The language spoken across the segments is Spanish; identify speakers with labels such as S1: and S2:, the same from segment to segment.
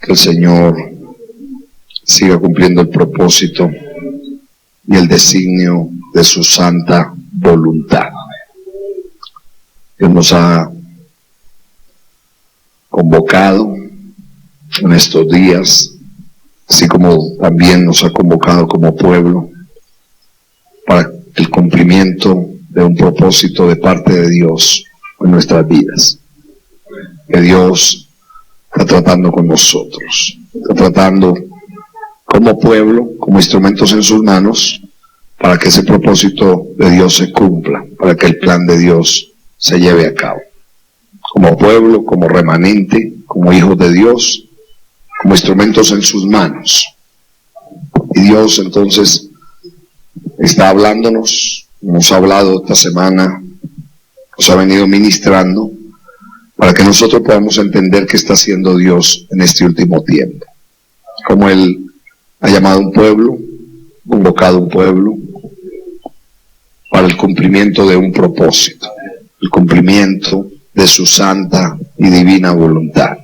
S1: Que el Señor siga cumpliendo el propósito y el designio de su santa voluntad. Dios nos ha convocado en estos días, así como también nos ha convocado como pueblo para el cumplimiento de un propósito de parte de Dios en nuestras vidas. Que Dios está tratando con nosotros, está tratando como pueblo, como instrumentos en sus manos, para que ese propósito de Dios se cumpla, para que el plan de Dios se lleve a cabo. Como pueblo, como remanente, como hijos de Dios, como instrumentos en sus manos. Y Dios entonces está hablándonos, nos ha hablado esta semana, nos ha venido ministrando, para que nosotros podamos entender qué está haciendo Dios en este último tiempo. Como Él ha llamado a un pueblo, convocado a un pueblo, para el cumplimiento de un propósito, el cumplimiento de su santa y divina voluntad.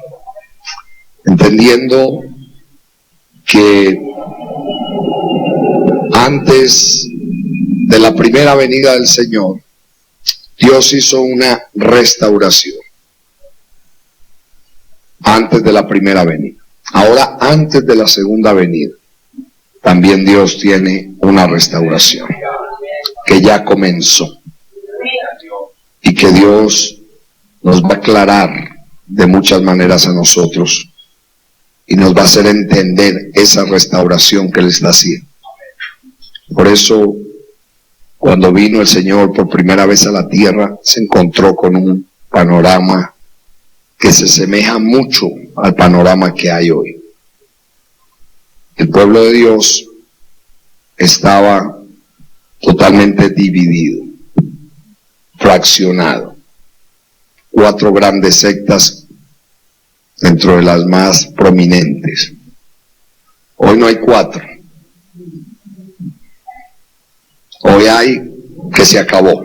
S1: Entendiendo que antes de la primera venida del Señor, Dios hizo una restauración. Antes de la primera venida. Ahora, antes de la segunda venida, también Dios tiene una restauración que ya comenzó y que Dios nos va a aclarar de muchas maneras a nosotros y nos va a hacer entender esa restauración que Él está haciendo. Por eso, cuando vino el Señor por primera vez a la tierra, se encontró con un panorama que se asemeja mucho al panorama que hay hoy. El pueblo de Dios estaba totalmente dividido, fraccionado. 4 grandes sectas dentro de las más prominentes. Hoy no hay 4. Hoy hay que se acabó.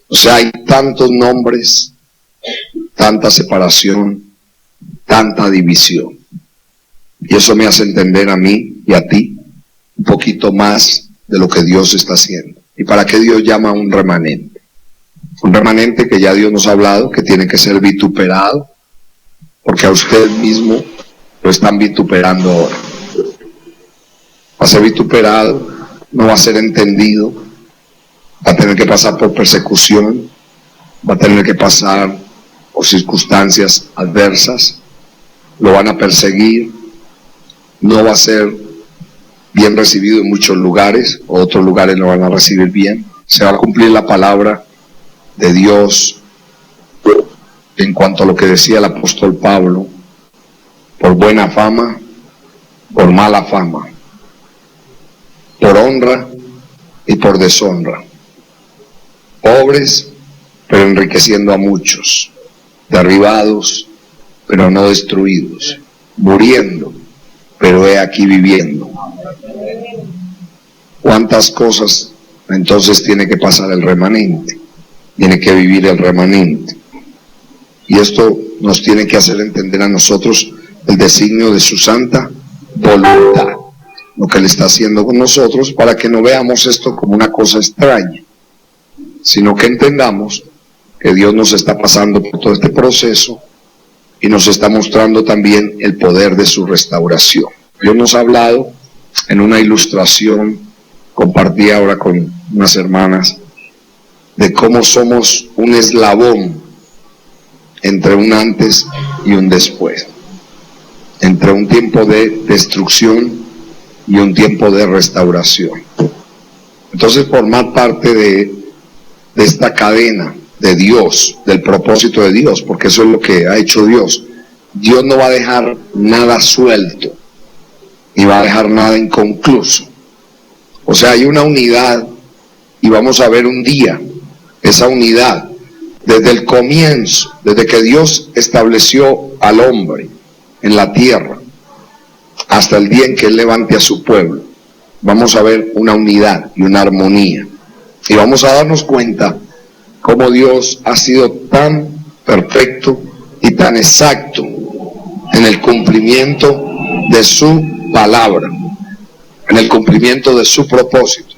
S1: O sea, hay tantos nombres, tanta separación, tanta división. Y eso me hace entender a mí y a ti un poquito más de lo que Dios está haciendo. ¿Y para qué Dios llama a un remanente? Un remanente que ya Dios nos ha hablado, que tiene que ser vituperado, porque a usted mismo lo están vituperando ahora. Va a ser vituperado, no va a ser entendido, va a tener que pasar por persecución, va a tener que pasar por circunstancias adversas, lo van a perseguir, no va a ser bien recibido en muchos lugares, otros lugares lo van a recibir bien. Se va a cumplir la palabra de Dios en cuanto a lo que decía el apóstol Pablo: por buena fama, por mala fama, por honra y por deshonra, pobres pero enriqueciendo a muchos, derribados pero no destruidos, muriendo pero he aquí viviendo. ¿Cuántas cosas entonces tiene que pasar el remanente? Tiene que vivir el remanente. Y esto nos tiene que hacer entender a nosotros el designio de su santa voluntad, lo que Él está haciendo con nosotros, para que no veamos esto como una cosa extraña, sino que entendamos que Dios nos está pasando por todo este proceso y nos está mostrando también el poder de su restauración. Dios nos ha hablado en una ilustración, compartí ahora con unas hermanas, de cómo somos un eslabón entre un antes y un después, entre un tiempo de destrucción y un tiempo de restauración. Entonces, formar parte de esta cadena de Dios, del propósito de Dios, porque eso es lo que ha hecho Dios. Dios no va a dejar nada suelto, ni va a dejar nada inconcluso. O sea, hay una unidad, y vamos a ver un día esa unidad desde el comienzo, desde que Dios estableció al hombre en la tierra, hasta el día en que Él levante a su pueblo. Vamos a ver una unidad y una armonía, y vamos a darnos cuenta cómo Dios ha sido tan perfecto y tan exacto en el cumplimiento de su palabra, en el cumplimiento de su propósito,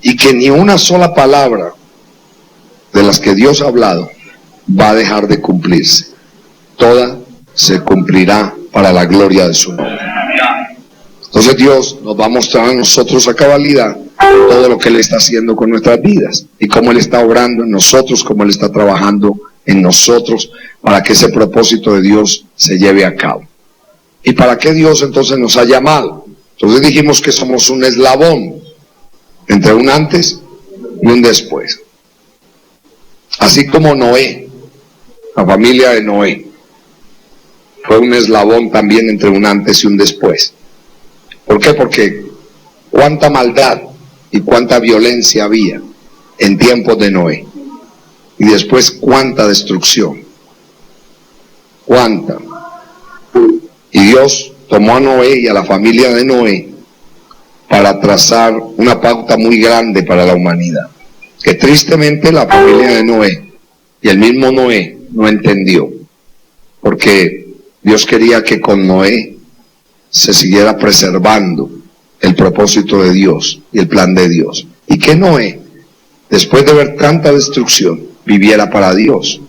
S1: y que ni una sola palabra de las que Dios ha hablado va a dejar de cumplirse. Toda se cumplirá para la gloria de su nombre. Entonces Dios nos va a mostrar a nosotros a cabalidad todo lo que Él está haciendo con nuestras vidas y cómo Él está obrando en nosotros, cómo Él está trabajando en nosotros para que ese propósito de Dios se lleve a cabo. ¿Y para qué Dios entonces nos ha llamado? Entonces dijimos que somos un eslabón entre un antes y un después. Así como Noé, la familia de Noé, fue un eslabón también entre un antes y un después. ¿Por qué? Porque cuánta maldad y cuánta violencia había en tiempos de Noé. Y después cuánta destrucción. Cuánta. Y Dios tomó a Noé y a la familia de Noé para trazar una pauta muy grande para la humanidad, que tristemente la familia de Noé y el mismo Noé no entendió, porque Dios quería que con Noé se siguiera preservando el propósito de Dios y el plan de Dios, y que Noé, después de ver tanta destrucción, viviera para Dios,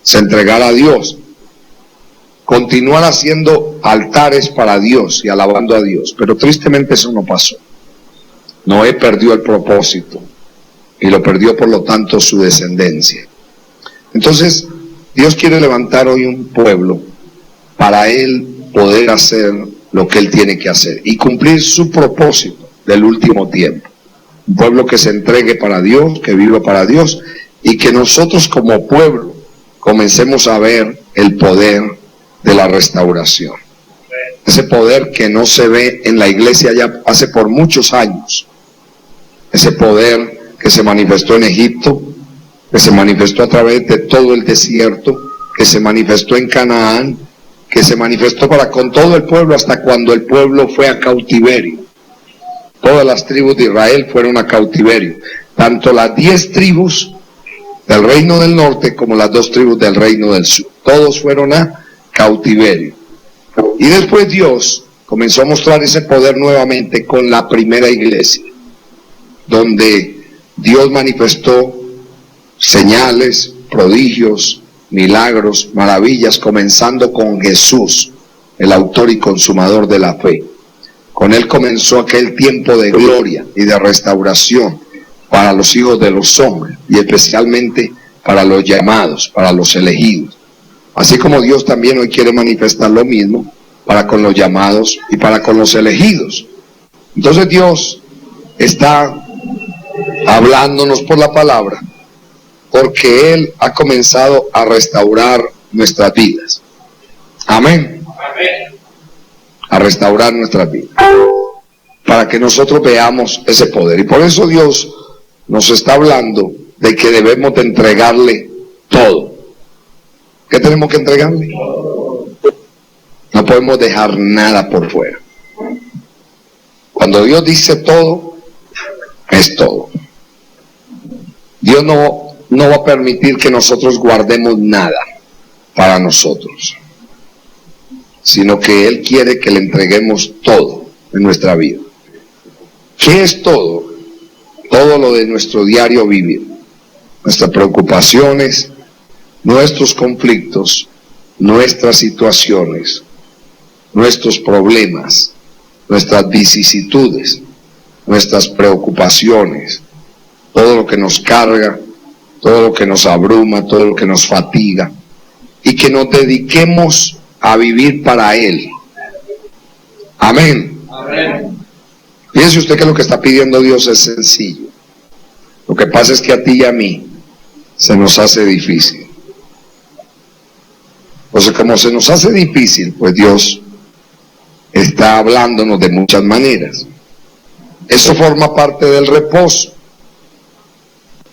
S1: se entregara a Dios, continuar haciendo altares para Dios y alabando a Dios. Pero tristemente eso no pasó. Noé perdió el propósito y lo perdió, por lo tanto, su descendencia. Entonces Dios quiere levantar hoy un pueblo para Él poder hacer lo que Él tiene que hacer y cumplir su propósito del último tiempo. Un pueblo que se entregue para Dios, que viva para Dios, y que nosotros como pueblo comencemos a ver el poder de la restauración. Ese poder que no se ve en la iglesia ya hace por muchos años. Ese poder que se manifestó en Egipto, que se manifestó a través de todo el desierto, que se manifestó en Canaán, que se manifestó para con todo el pueblo hasta cuando el pueblo fue a cautiverio. Todas las tribus de Israel fueron a cautiverio, tanto las 10 tribus del reino del norte como las 2 tribus del reino del sur. Todos fueron a cautiverio. Y después Dios comenzó a mostrar ese poder nuevamente con la primera iglesia, donde Dios manifestó señales, prodigios, milagros, maravillas, comenzando con Jesús, el autor y consumador de la fe. Con Él comenzó aquel tiempo de gloria y de restauración para los hijos de los hombres, y especialmente para los llamados, para los elegidos. Así como Dios también hoy quiere manifestar lo mismo para con los llamados y para con los elegidos. Entonces Dios está hablándonos por la palabra, porque Él ha comenzado a restaurar nuestras vidas. Amén. A restaurar nuestras vidas, para que nosotros veamos ese poder. Y por eso Dios nos está hablando de que debemos de entregarle todo. ¿Qué tenemos que entregarle? No podemos dejar nada por fuera. Cuando Dios dice todo, es todo. Dios no va a permitir que nosotros guardemos nada para nosotros, sino que Él quiere que le entreguemos todo en nuestra vida. ¿Qué es todo? Todo lo de nuestro diario vivir, nuestras preocupaciones, nuestros conflictos, nuestras situaciones, nuestros problemas, nuestras vicisitudes, nuestras preocupaciones, todo lo que nos carga, todo lo que nos abruma, todo lo que nos fatiga, y que nos dediquemos a vivir para Él. Amén. Amén. Fíjese usted que lo que está pidiendo Dios es sencillo. Lo que pasa es que a ti y a mí se nos hace difícil. Entonces, como se nos hace difícil, pues Dios está hablándonos de muchas maneras. Eso forma parte del reposo,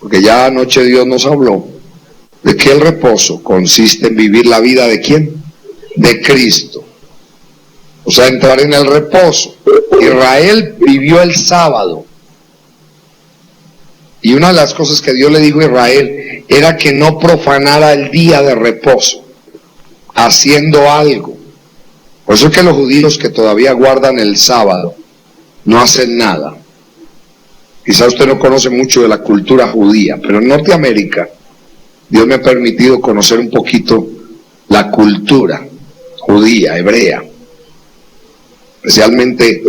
S1: porque ya anoche Dios nos habló de que el reposo consiste en vivir la vida ¿de quién? De Cristo. O sea, entrar en el reposo. Israel vivió el sábado, y una de las cosas que Dios le dijo a Israel era que no profanara el día de reposo haciendo algo. Por eso es que los judíos que todavía guardan el sábado no hacen nada. Quizá usted no conoce mucho de la cultura judía, pero en Norteamérica Dios me ha permitido conocer un poquito la cultura judía, hebrea, especialmente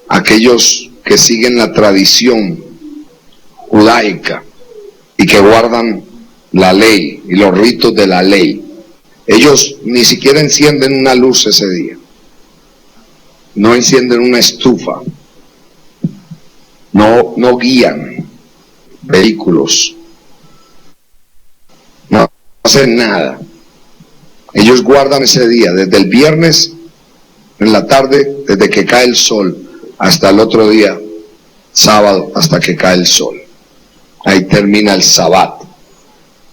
S1: aquellos que siguen la tradición judaica y que guardan la ley y los ritos de la ley. Ellos ni siquiera encienden una luz ese día, no encienden una estufa, no guían vehículos, no hacen nada. Ellos guardan ese día desde el viernes en la tarde, desde que cae el sol hasta el otro día, sábado, hasta que cae el sol. Ahí termina el sabbat.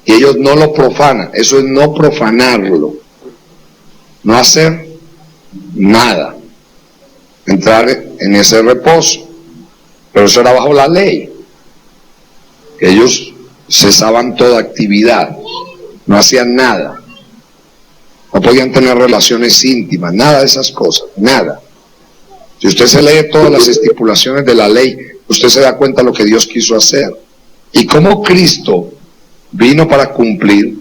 S1: Y ellos no lo profanan, eso es no profanarlo, no hacer nada, entrar en ese reposo. Pero eso era bajo la ley. Ellos cesaban toda actividad, no hacían nada, no podían tener relaciones íntimas, nada de esas cosas, nada. Si usted se lee todas las estipulaciones de la ley, usted se da cuenta de lo que Dios quiso hacer. Y cómo Cristo vino para cumplir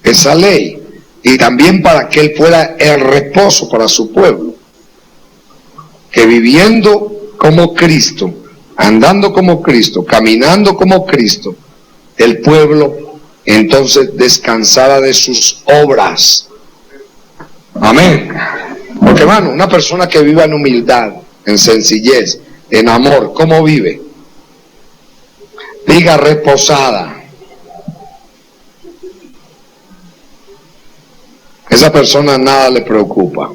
S1: esa ley y también para que Él fuera el reposo para su pueblo. Que viviendo como Cristo, andando como Cristo, caminando como Cristo, el pueblo entonces descansara de sus obras. Amén. Porque hermano, una persona que viva en humildad, en sencillez, en amor, ¿cómo vive? Diga reposada. Esa persona nada le preocupa.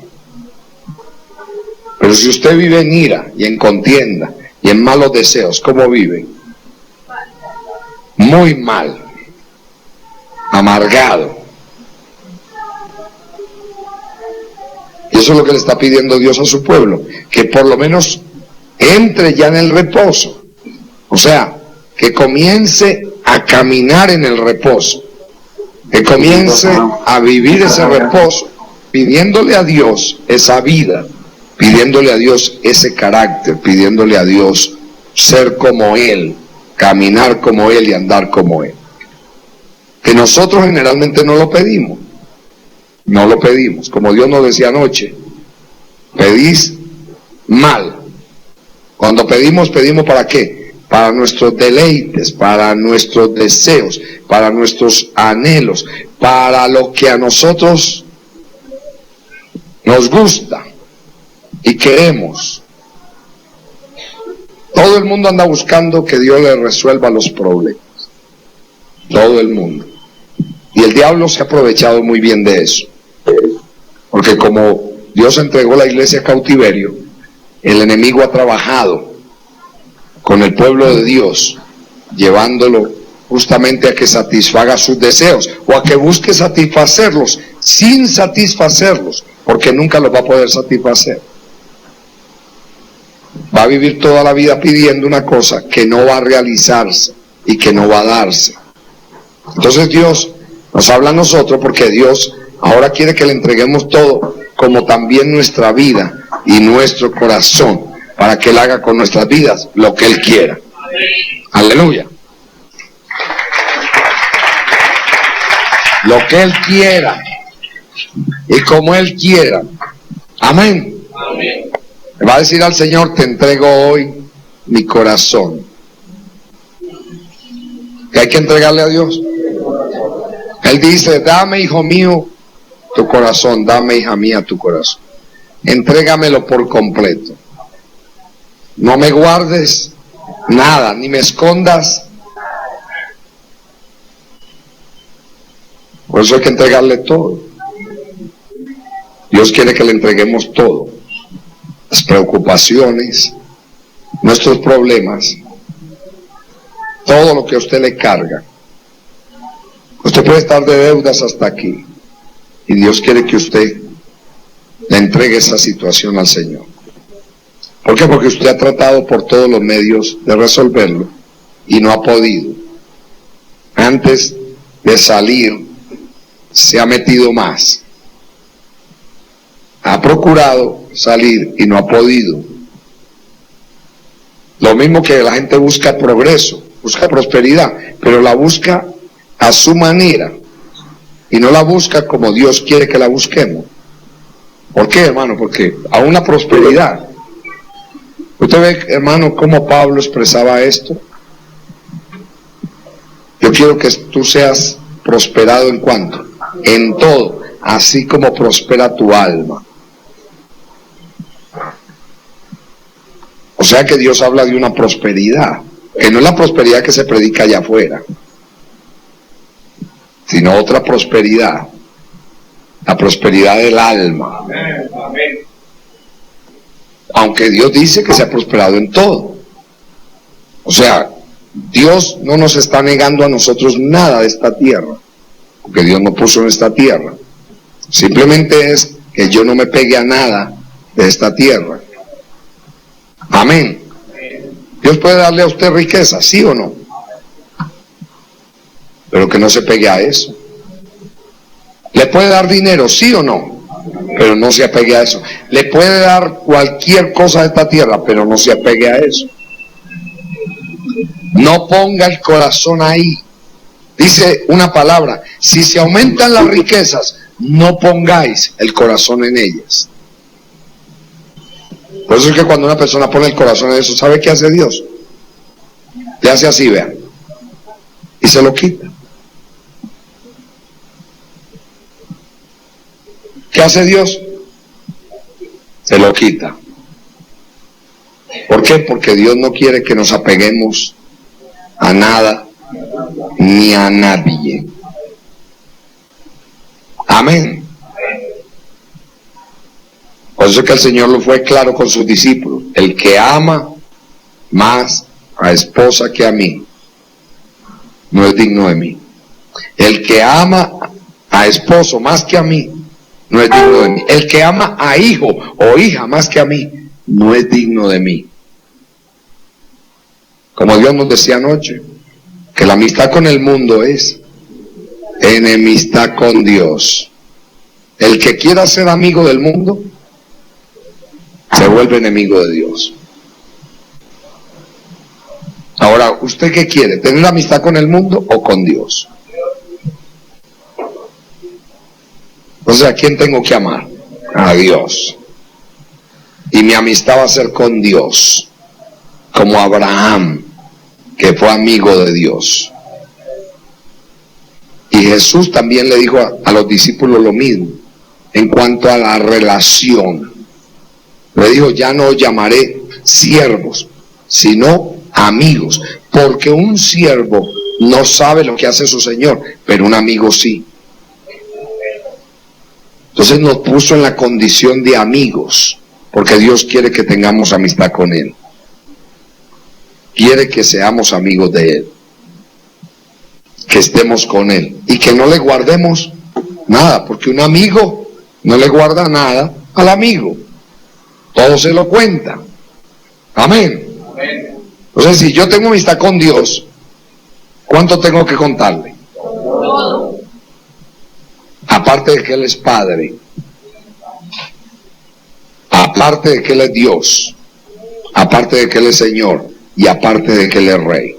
S1: Pero si usted vive en ira y en contienda y en malos deseos, ¿cómo vive? Muy mal, amargado. Y eso es lo que le está pidiendo Dios a su pueblo, que por lo menos entre ya en el reposo. O sea, que comience a caminar en el reposo, que comience a vivir ese reposo, pidiéndole a Dios esa vida, pidiéndole a Dios ese carácter, pidiéndole a Dios ser como Él, caminar como Él y andar como Él. Que nosotros generalmente no lo pedimos, no lo pedimos, como Dios nos decía anoche, pedís mal. Cuando pedimos, pedimos ¿para qué? Para nuestros deleites, para nuestros deseos, para nuestros anhelos, para lo que a nosotros nos gusta y queremos. Todo el mundo anda buscando que Dios le resuelva los problemas. Todo el mundo. Y el diablo se ha aprovechado muy bien de eso. Porque como Dios entregó la iglesia a cautiverio, el enemigo ha trabajado con el pueblo de Dios, llevándolo justamente a que satisfaga sus deseos, o a que busque satisfacerlos, sin satisfacerlos, porque nunca los va a poder satisfacer. Va a vivir toda la vida pidiendo una cosa que no va a realizarse y que no va a darse. Entonces Dios nos habla a nosotros porque Dios ahora quiere que le entreguemos todo, como también nuestra vida y nuestro corazón, para que Él haga con nuestras vidas lo que Él quiera. Aleluya. Lo que Él quiera y como Él quiera. Amén. Amén. Le va a decir al Señor, te entrego hoy mi corazón. ¿Qué hay que entregarle a Dios? Él dice, dame, hijo mío, tu corazón, dame, hija mía, tu corazón. Entrégamelo por completo. No me guardes nada, ni me escondas. Por eso hay que entregarle todo. Dios quiere que le entreguemos todo. Las preocupaciones, nuestros problemas, todo lo que a usted le carga. Usted puede estar de deudas hasta aquí. Y Dios quiere que usted le entregue esa situación al Señor. ¿Por qué? Porque usted ha tratado por todos los medios de resolverlo y no ha podido. Antes de salir, se ha metido más. procurado salir y no ha podido. Lo mismo que la gente busca progreso, busca prosperidad, pero la busca a su manera y no la busca como Dios quiere que la busquemos. ¿Por qué, hermano? Porque aún la prosperidad. Usted ve, hermano, cómo Pablo expresaba esto. Yo quiero que tú seas prosperado en cuanto, en todo, así como prospera tu alma. O sea que Dios habla de una prosperidad, que no es la prosperidad que se predica allá afuera, sino otra prosperidad, la prosperidad del alma. Aunque Dios dice que se ha prosperado en todo. O sea, Dios no nos está negando a nosotros nada de esta tierra, porque Dios no puso en esta tierra. Simplemente es que yo no me pegue a nada de esta tierra. Amén. Dios puede darle a usted riqueza, ¿sí o no? Pero que no se pegue a eso. Le puede dar dinero, ¿sí o no? Pero no se apegue a eso. Le puede dar cualquier cosa de esta tierra, pero no se apegue a eso. No ponga el corazón ahí. Dice una palabra: si se aumentan las riquezas, no pongáis el corazón en ellas. Por eso es que cuando una persona pone el corazón en eso, ¿sabe qué hace Dios? Le hace así, vean, y se lo quita. ¿Qué hace Dios? Se lo quita. ¿Por qué? Porque Dios no quiere que nos apeguemos a nada ni a nadie. Amén. Por eso es que el Señor lo fue claro con sus discípulos: el que ama más a esposa que a mí no es digno de mí. El que ama a esposo más que a mí no es digno de mí. El que ama a hijo o hija más que a mí no es digno de mí. Como Dios nos decía anoche, que la amistad con el mundo es enemistad con Dios. El que quiera ser amigo del mundo se vuelve enemigo de Dios. Ahora, ¿usted qué quiere? ¿Tener amistad con el mundo o con Dios? Entonces, ¿a quién tengo que amar? A Dios. Y mi amistad va a ser con Dios, como Abraham, que fue amigo de Dios. Y Jesús también le dijo a los discípulos lo mismo, en cuanto a la relación. Le dijo: ya no os llamaré siervos, sino amigos, porque un siervo no sabe lo que hace su señor, pero un amigo sí. Entonces nos puso en la condición de amigos, porque Dios quiere que tengamos amistad con Él. Quiere que seamos amigos de Él, que estemos con Él y que no le guardemos nada, porque un amigo no le guarda nada al amigo, todo se lo cuenta. Amén. Entonces, si yo tengo amistad con Dios, ¿cuánto tengo que contarle? Aparte de que Él es Padre, aparte de que Él es Dios, aparte de que Él es Señor, y aparte de que Él es Rey.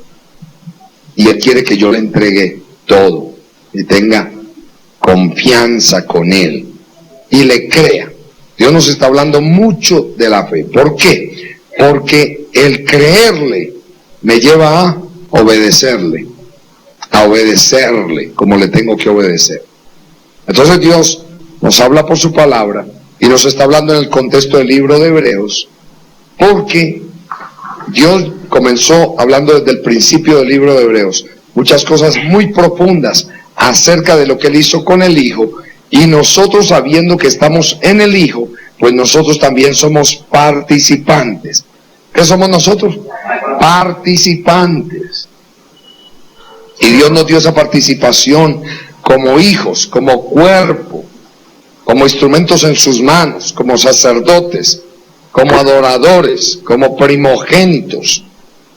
S1: Y Él quiere que yo le entregue todo y tenga confianza con Él y le crea. Dios nos está hablando mucho de la fe. ¿Por qué? Porque el creerle me lleva a obedecerle como le tengo que obedecer. Entonces Dios nos habla por su palabra y nos está hablando en el contexto del libro de Hebreos, porque Dios comenzó hablando desde el principio del libro de Hebreos muchas cosas muy profundas acerca de lo que Él hizo con el Hijo, y nosotros, sabiendo que estamos en el Hijo, pues nosotros también somos participantes. ¿Qué somos nosotros? Participantes. Y Dios nos dio esa participación como hijos, como cuerpo, como instrumentos en sus manos, como sacerdotes, como adoradores, como primogénitos.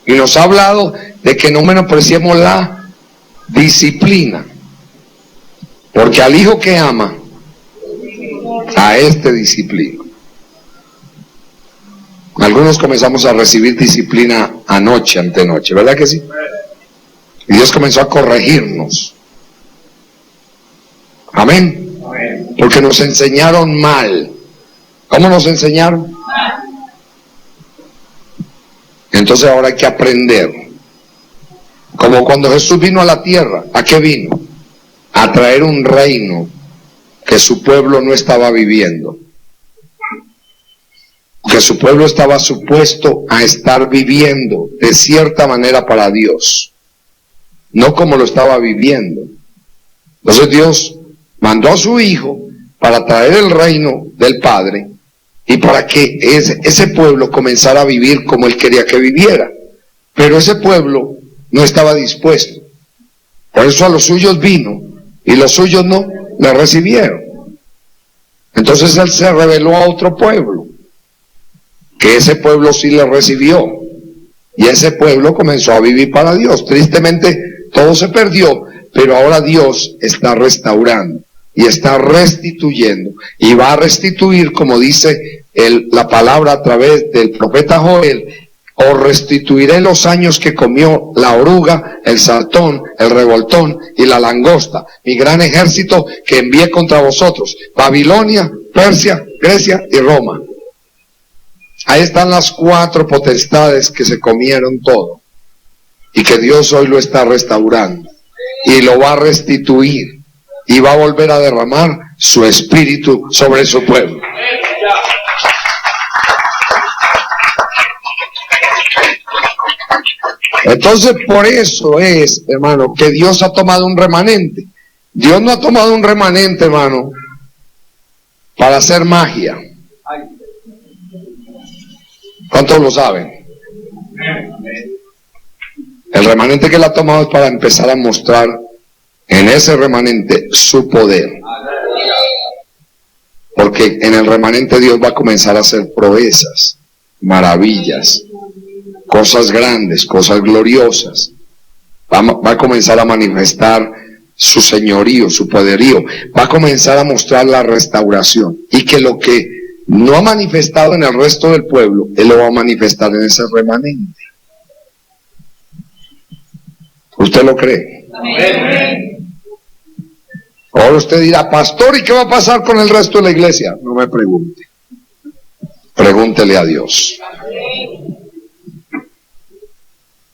S1: Y nos ha hablado de que no menospreciemos la disciplina, porque al hijo que ama, a este disciplina. Algunos comenzamos a recibir disciplina anoche, antenoche, ¿verdad que sí? Y Dios comenzó a corregirnos. Amén. Porque nos enseñaron mal. ¿Cómo nos enseñaron? Entonces ahora hay que aprender. Como cuando Jesús vino a la tierra, ¿a qué vino? A traer un reino que su pueblo no estaba viviendo. Que su pueblo estaba supuesto a estar viviendo de cierta manera para Dios, no como lo estaba viviendo. Entonces Dios mandó a su Hijo para traer el reino del Padre y para que ese pueblo comenzara a vivir como Él quería que viviera. Pero ese pueblo no estaba dispuesto. Por eso a los suyos vino y los suyos no le recibieron. Entonces Él se reveló a otro pueblo, que ese pueblo sí le recibió, y ese pueblo comenzó a vivir para Dios. Tristemente todo se perdió, pero ahora Dios está restaurando y está restituyendo, y va a restituir, como dice la palabra a través del profeta Joel: os restituiré los años que comió la oruga, el saltón, el revoltón y la langosta, mi gran ejército que envié contra vosotros, Babilonia, Persia, Grecia y Roma. Ahí están las 4 potestades que se comieron todo, y que Dios hoy lo está restaurando, y lo va a restituir, y va a volver a derramar su espíritu sobre su pueblo. Entonces, por eso es, hermano, que Dios ha tomado un remanente. Dios no ha tomado un remanente, hermano, para hacer magia. ¿Cuántos lo saben? El remanente que Él ha tomado es para empezar a mostrar en ese remanente su poder. Porque en el remanente Dios va a comenzar a hacer proezas, maravillas, cosas grandes, cosas gloriosas. Va a comenzar a manifestar su señorío, su poderío. Va a comenzar a mostrar la restauración. Y que lo que no ha manifestado en el resto del pueblo, Él lo va a manifestar en ese remanente. ¿Usted lo cree? Amén. Ahora usted dirá: pastor, ¿y qué va a pasar con el resto de la iglesia? No me pregunte. Pregúntele a Dios.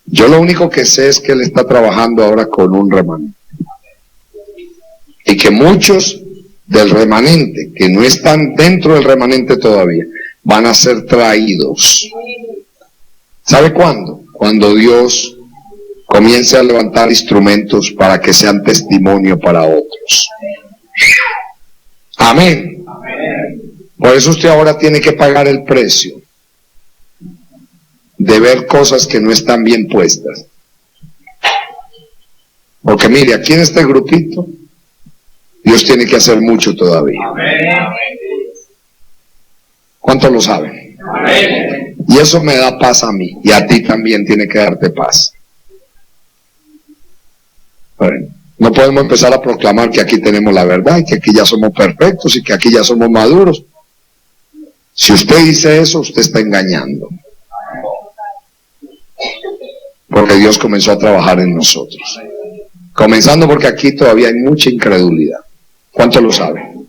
S1: Yo lo único que sé es que Él está trabajando ahora con un remanente. Y que muchos del remanente, que no están dentro del remanente todavía, van a ser traídos. ¿Sabe cuándo? Cuando Dios comience a levantar instrumentos para que sean testimonio para otros. Amén. Por eso usted ahora tiene que pagar el precio de ver cosas que no están bien puestas. Porque mire, aquí en este grupito Dios tiene que hacer mucho todavía. ¿Cuántos lo saben? Y eso me da paz a mí, y a ti también tiene que darte paz. Bueno, no podemos empezar a proclamar que aquí tenemos la verdad y que aquí ya somos perfectos y que aquí ya somos maduros. Si usted dice eso, usted está engañando. Porque Dios comenzó a trabajar en nosotros. Comenzando porque aquí todavía hay mucha incredulidad. ¿Cuántos lo saben?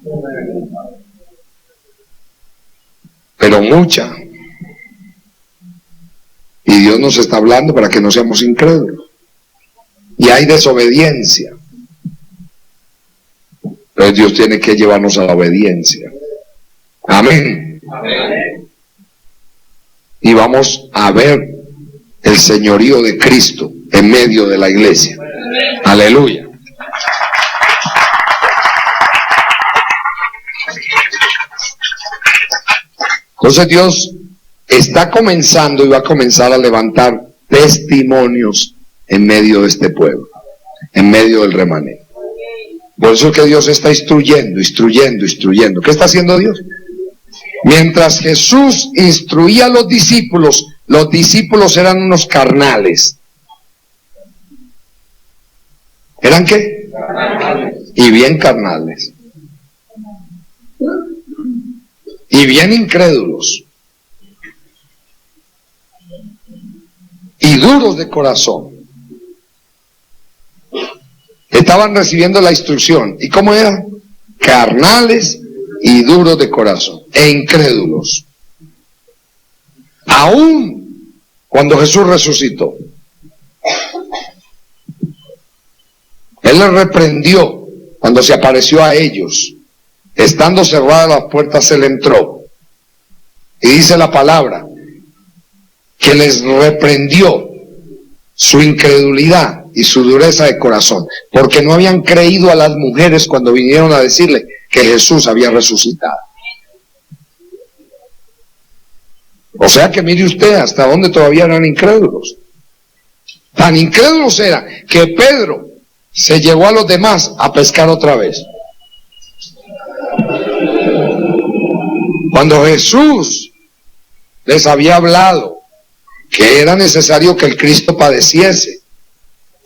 S1: Pero mucha. Y Dios nos está hablando para que no seamos incrédulos. Y hay desobediencia. Pero Dios tiene que llevarnos a la obediencia. Amén. Amén. Y vamos a ver el señorío de Cristo en medio de la iglesia. Aleluya. Entonces Dios está comenzando y va a comenzar a levantar testimonios en medio de este pueblo, en medio del remanente. Por eso es que Dios está instruyendo. ¿Qué está haciendo Dios? Mientras Jesús instruía a los discípulos eran unos carnales. ¿Eran qué? Y bien carnales. Y bien incrédulos. y duros de corazón. Estaban recibiendo la instrucción. ¿Y cómo era? Carnales y duros de corazón, e incrédulos. Aún cuando Jesús resucitó, Él les reprendió cuando se apareció a ellos. Estando cerradas las puertas, Él entró. Y dice la palabra que les reprendió su incredulidad y su dureza de corazón, porque no habían creído a las mujeres cuando vinieron a decirle que Jesús había resucitado. O sea que mire usted hasta dónde todavía eran incrédulos. Tan incrédulos eran que Pedro se llevó a los demás a pescar otra vez. Cuando Jesús les había hablado que era necesario que el Cristo padeciese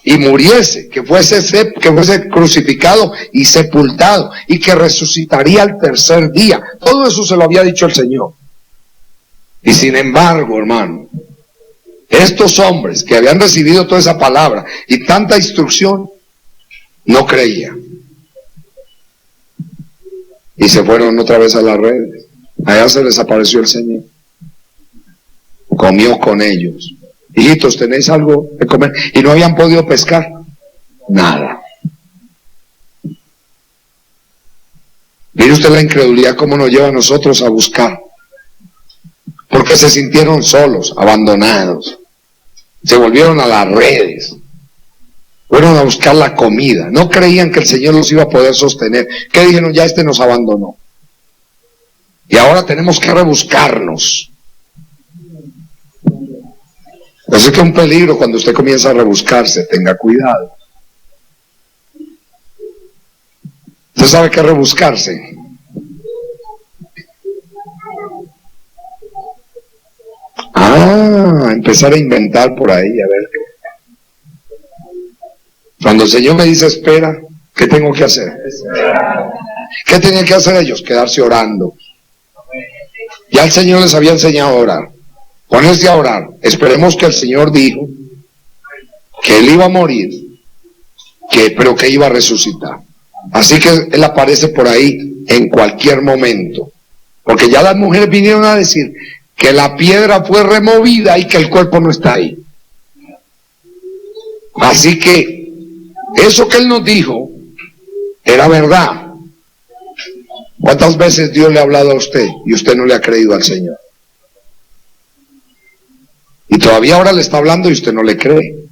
S1: y muriese, que fuese crucificado y sepultado, y que resucitaría al tercer día. Todo eso se lo había dicho el Señor. Y sin embargo, hermano, estos hombres que habían recibido toda esa palabra y tanta instrucción, no creían. Y se fueron otra vez a las redes. Allá se les apareció el Señor. Comió con ellos. Hijitos, ¿tenéis algo de comer? Y no habían podido pescar nada. Mire usted la incredulidad cómo nos lleva a nosotros a buscar. Porque se sintieron solos, abandonados. Se volvieron a las redes. Fueron a buscar la comida. No creían que el Señor los iba a poder sostener. ¿Qué dijeron? Ya nos abandonó. Y ahora tenemos que rebuscarnos. Así que es un peligro cuando usted comienza a rebuscarse. Tenga cuidado. ¿Usted sabe qué es rebuscarse? Empezar a inventar por ahí, a ver. Cuando el Señor me dice espera, ¿qué tengo que hacer? ¿Qué tenían que hacer ellos? Quedarse orando. Ya el Señor les había enseñado a orar. Ponerse a orar. Esperemos que el Señor dijo que Él iba a morir, pero que iba a resucitar. Así que Él aparece por ahí en cualquier momento. Porque ya las mujeres vinieron a decir que la piedra fue removida y que el cuerpo no está ahí. Así que eso que Él nos dijo era verdad. ¿Cuántas veces Dios le ha hablado a usted y usted no le ha creído al Señor? Y todavía ahora le está hablando y usted no le cree.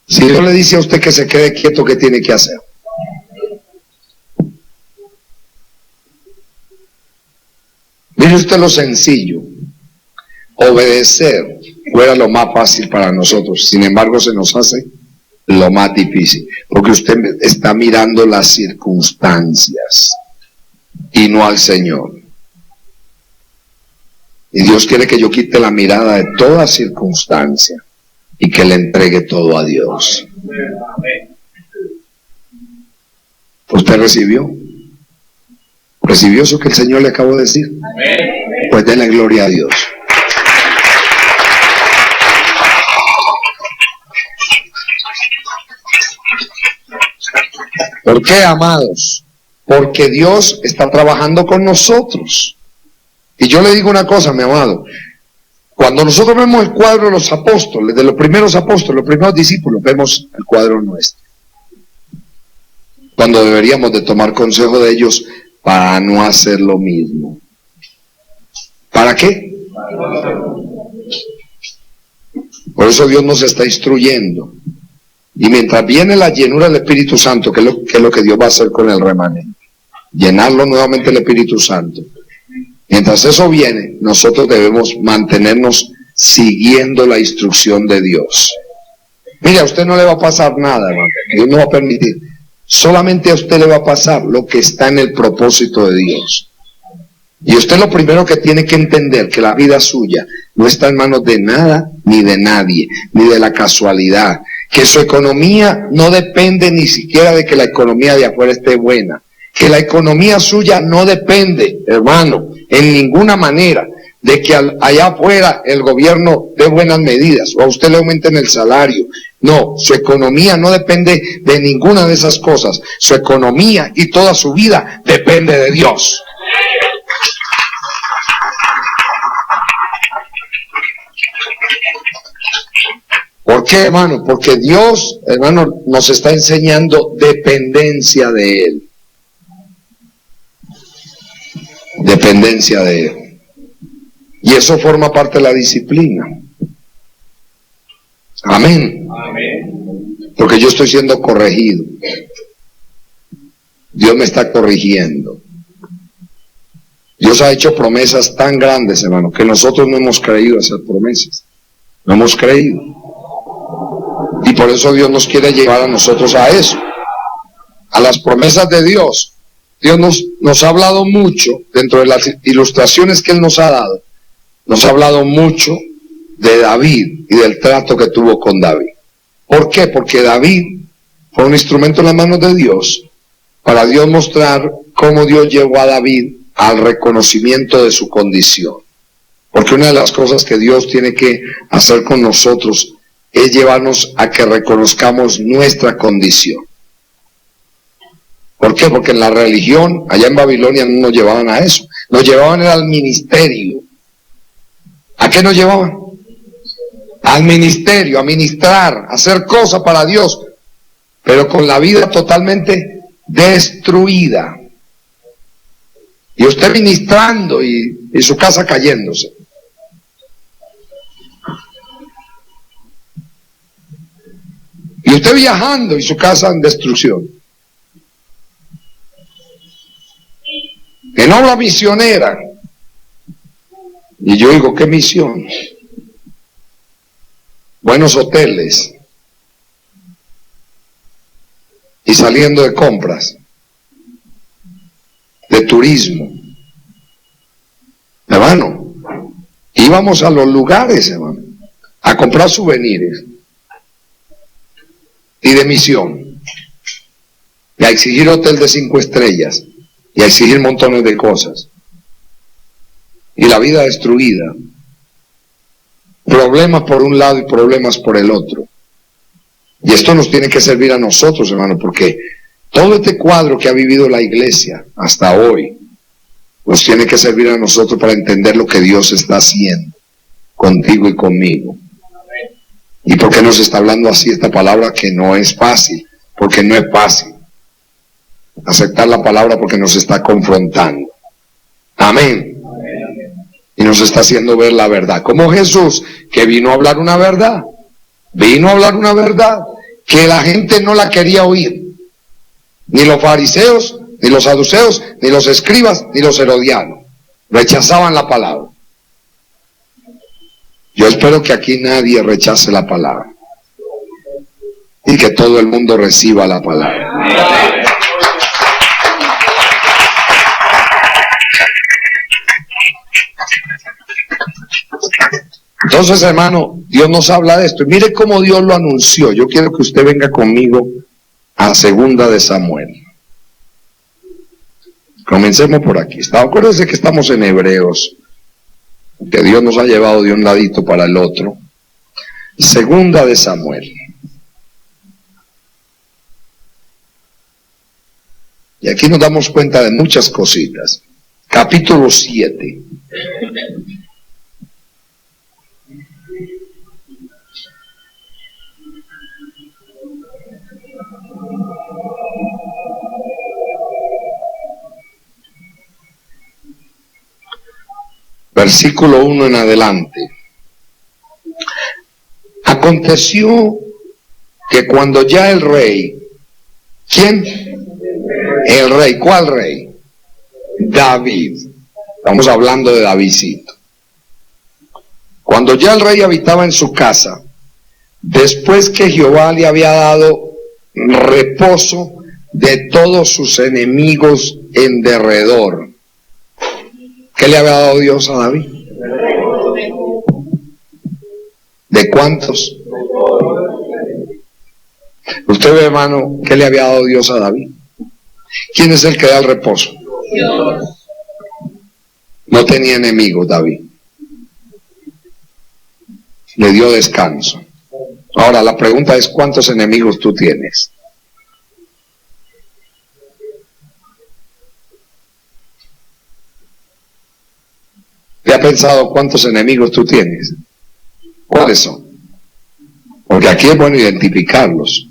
S1: Si Dios le dice a usted que se quede quieto, ¿qué tiene que hacer? Mire usted lo sencillo. Obedecer fuera lo más fácil para nosotros. Sin embargo, se nos hace lo más difícil. Porque usted está mirando las circunstancias y no al Señor. Y Dios quiere que yo quite la mirada de toda circunstancia y que le entregue todo a Dios. ¿Usted recibió? ¿Recibió eso que el Señor le acabó de decir? Pues denle gloria a Dios. ¿Por qué, amados? Porque Dios está trabajando con nosotros. Y yo le digo una cosa, mi amado. Cuando nosotros vemos el cuadro de los apóstoles, de los primeros apóstoles, los primeros discípulos, vemos el cuadro nuestro. Cuando deberíamos de tomar consejo de ellos para no hacer lo mismo. ¿Para qué? Por eso Dios nos está instruyendo. Y mientras viene la llenura del Espíritu Santo, que es lo que Dios va a hacer con el remanente, llenarlo nuevamente el Espíritu Santo. Mientras eso viene, nosotros debemos mantenernos siguiendo la instrucción de Dios. Mire, a usted no le va a pasar nada, hermano. Dios no va a permitir. Solamente a usted le va a pasar lo que está en el propósito de Dios. Y usted lo primero que tiene que entender, que la vida suya no está en manos de nada, ni de nadie, ni de la casualidad. Que su economía no depende ni siquiera de que la economía de afuera esté buena. Que la economía suya no depende, hermano, en ninguna manera de que allá afuera el gobierno dé buenas medidas o a usted le aumenten el salario. No, su economía no depende de ninguna de esas cosas. Su economía y toda su vida depende de Dios. ¿Por qué, hermano? Porque Dios, hermano, nos está enseñando dependencia de Él. Dependencia de Él. Y eso forma parte de la disciplina. Amén. Amén. Porque yo estoy siendo corregido. Dios me está corrigiendo. Dios ha hecho promesas tan grandes, hermano, que nosotros no hemos creído esas promesas. No hemos creído. Y por eso Dios nos quiere llevar a nosotros a eso. A las promesas de Dios. Dios nos ha hablado mucho, dentro de las ilustraciones que Él nos ha dado, nos ha hablado mucho de David y del trato que tuvo con David. ¿Por qué? Porque David fue un instrumento en las manos de Dios para Dios mostrar cómo Dios llevó a David al reconocimiento de su condición. Porque una de las cosas que Dios tiene que hacer con nosotros es llevarnos a que reconozcamos nuestra condición. ¿Por qué? Porque en la religión, allá en Babilonia, no nos llevaban a eso. Nos llevaban al ministerio. ¿A qué nos llevaban? Al ministerio, a ministrar, a hacer cosas para Dios, pero con la vida totalmente destruida. Y usted ministrando y su casa cayéndose. Y usted viajando y su casa en destrucción. En obra misionera. Y yo digo, ¿qué misión? Buenos hoteles. Y saliendo de compras. De turismo. Hermano, íbamos a los lugares, hermano, a comprar souvenirs. Y de misión. Y a exigir hotel de 5 estrellas. Y a exigir montones de cosas. Y la vida destruida. Problemas por un lado y problemas por el otro. Y esto nos tiene que servir a nosotros, hermano, porque todo este cuadro que ha vivido la iglesia hasta hoy, nos tiene que servir a nosotros para entender lo que Dios está haciendo contigo y conmigo. ¿Y por qué nos está hablando así esta palabra que no es fácil? Porque no es fácil aceptar la palabra porque nos está confrontando. Amén. Y nos está haciendo ver la verdad. Como Jesús, que vino a hablar una verdad. Vino a hablar una verdad que la gente no la quería oír. Ni los fariseos, ni los saduceos, ni los escribas, ni los herodianos. Rechazaban la palabra. Yo espero que aquí nadie rechace la palabra. Y que todo el mundo reciba la palabra. Entonces, hermano, Dios nos habla de esto. Y mire cómo Dios lo anunció. Yo quiero que usted venga conmigo a 2 de Samuel. Comencemos por aquí. Acuérdense que estamos en Hebreos, que Dios nos ha llevado de un ladito para el otro. 2 de Samuel. Y aquí nos damos cuenta de muchas cositas. Capítulo 7. Versículo 1 en adelante. Aconteció que cuando ya el rey, ¿quién? El rey, ¿cuál rey? David. Estamos hablando de Davidcito. Cuando ya el rey habitaba en su casa, después que Jehová le había dado reposo de todos sus enemigos en derredor. ¿Qué le había dado Dios a David? ¿De cuántos? Usted ve, hermano, ¿qué le había dado Dios a David? ¿Quién es el que da el reposo? Dios. No tenía enemigos David. le dio descanso. Ahora la pregunta es, ¿cuántos enemigos tú tienes? ¿Te ha pensado cuántos enemigos tú tienes? ¿Cuáles son? Porque aquí es bueno identificarlos.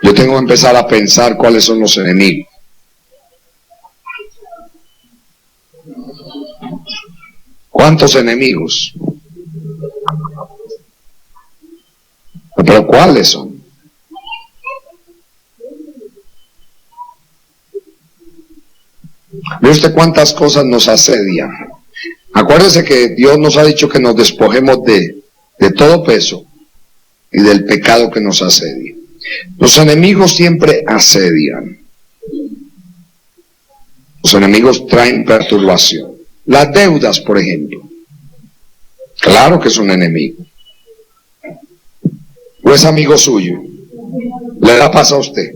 S1: Yo tengo que empezar a pensar cuáles son los enemigos. ¿Cuántos enemigos? ¿Pero cuáles son? ¿Ve usted cuántas cosas nos asedian? Acuérdese que Dios nos ha dicho que nos despojemos de todo peso y del pecado que nos asedia. Los enemigos siempre asedian. Los enemigos traen perturbación. Las deudas, por ejemplo. Claro que es un enemigo. ¿O es amigo suyo? ¿Le da paz a usted?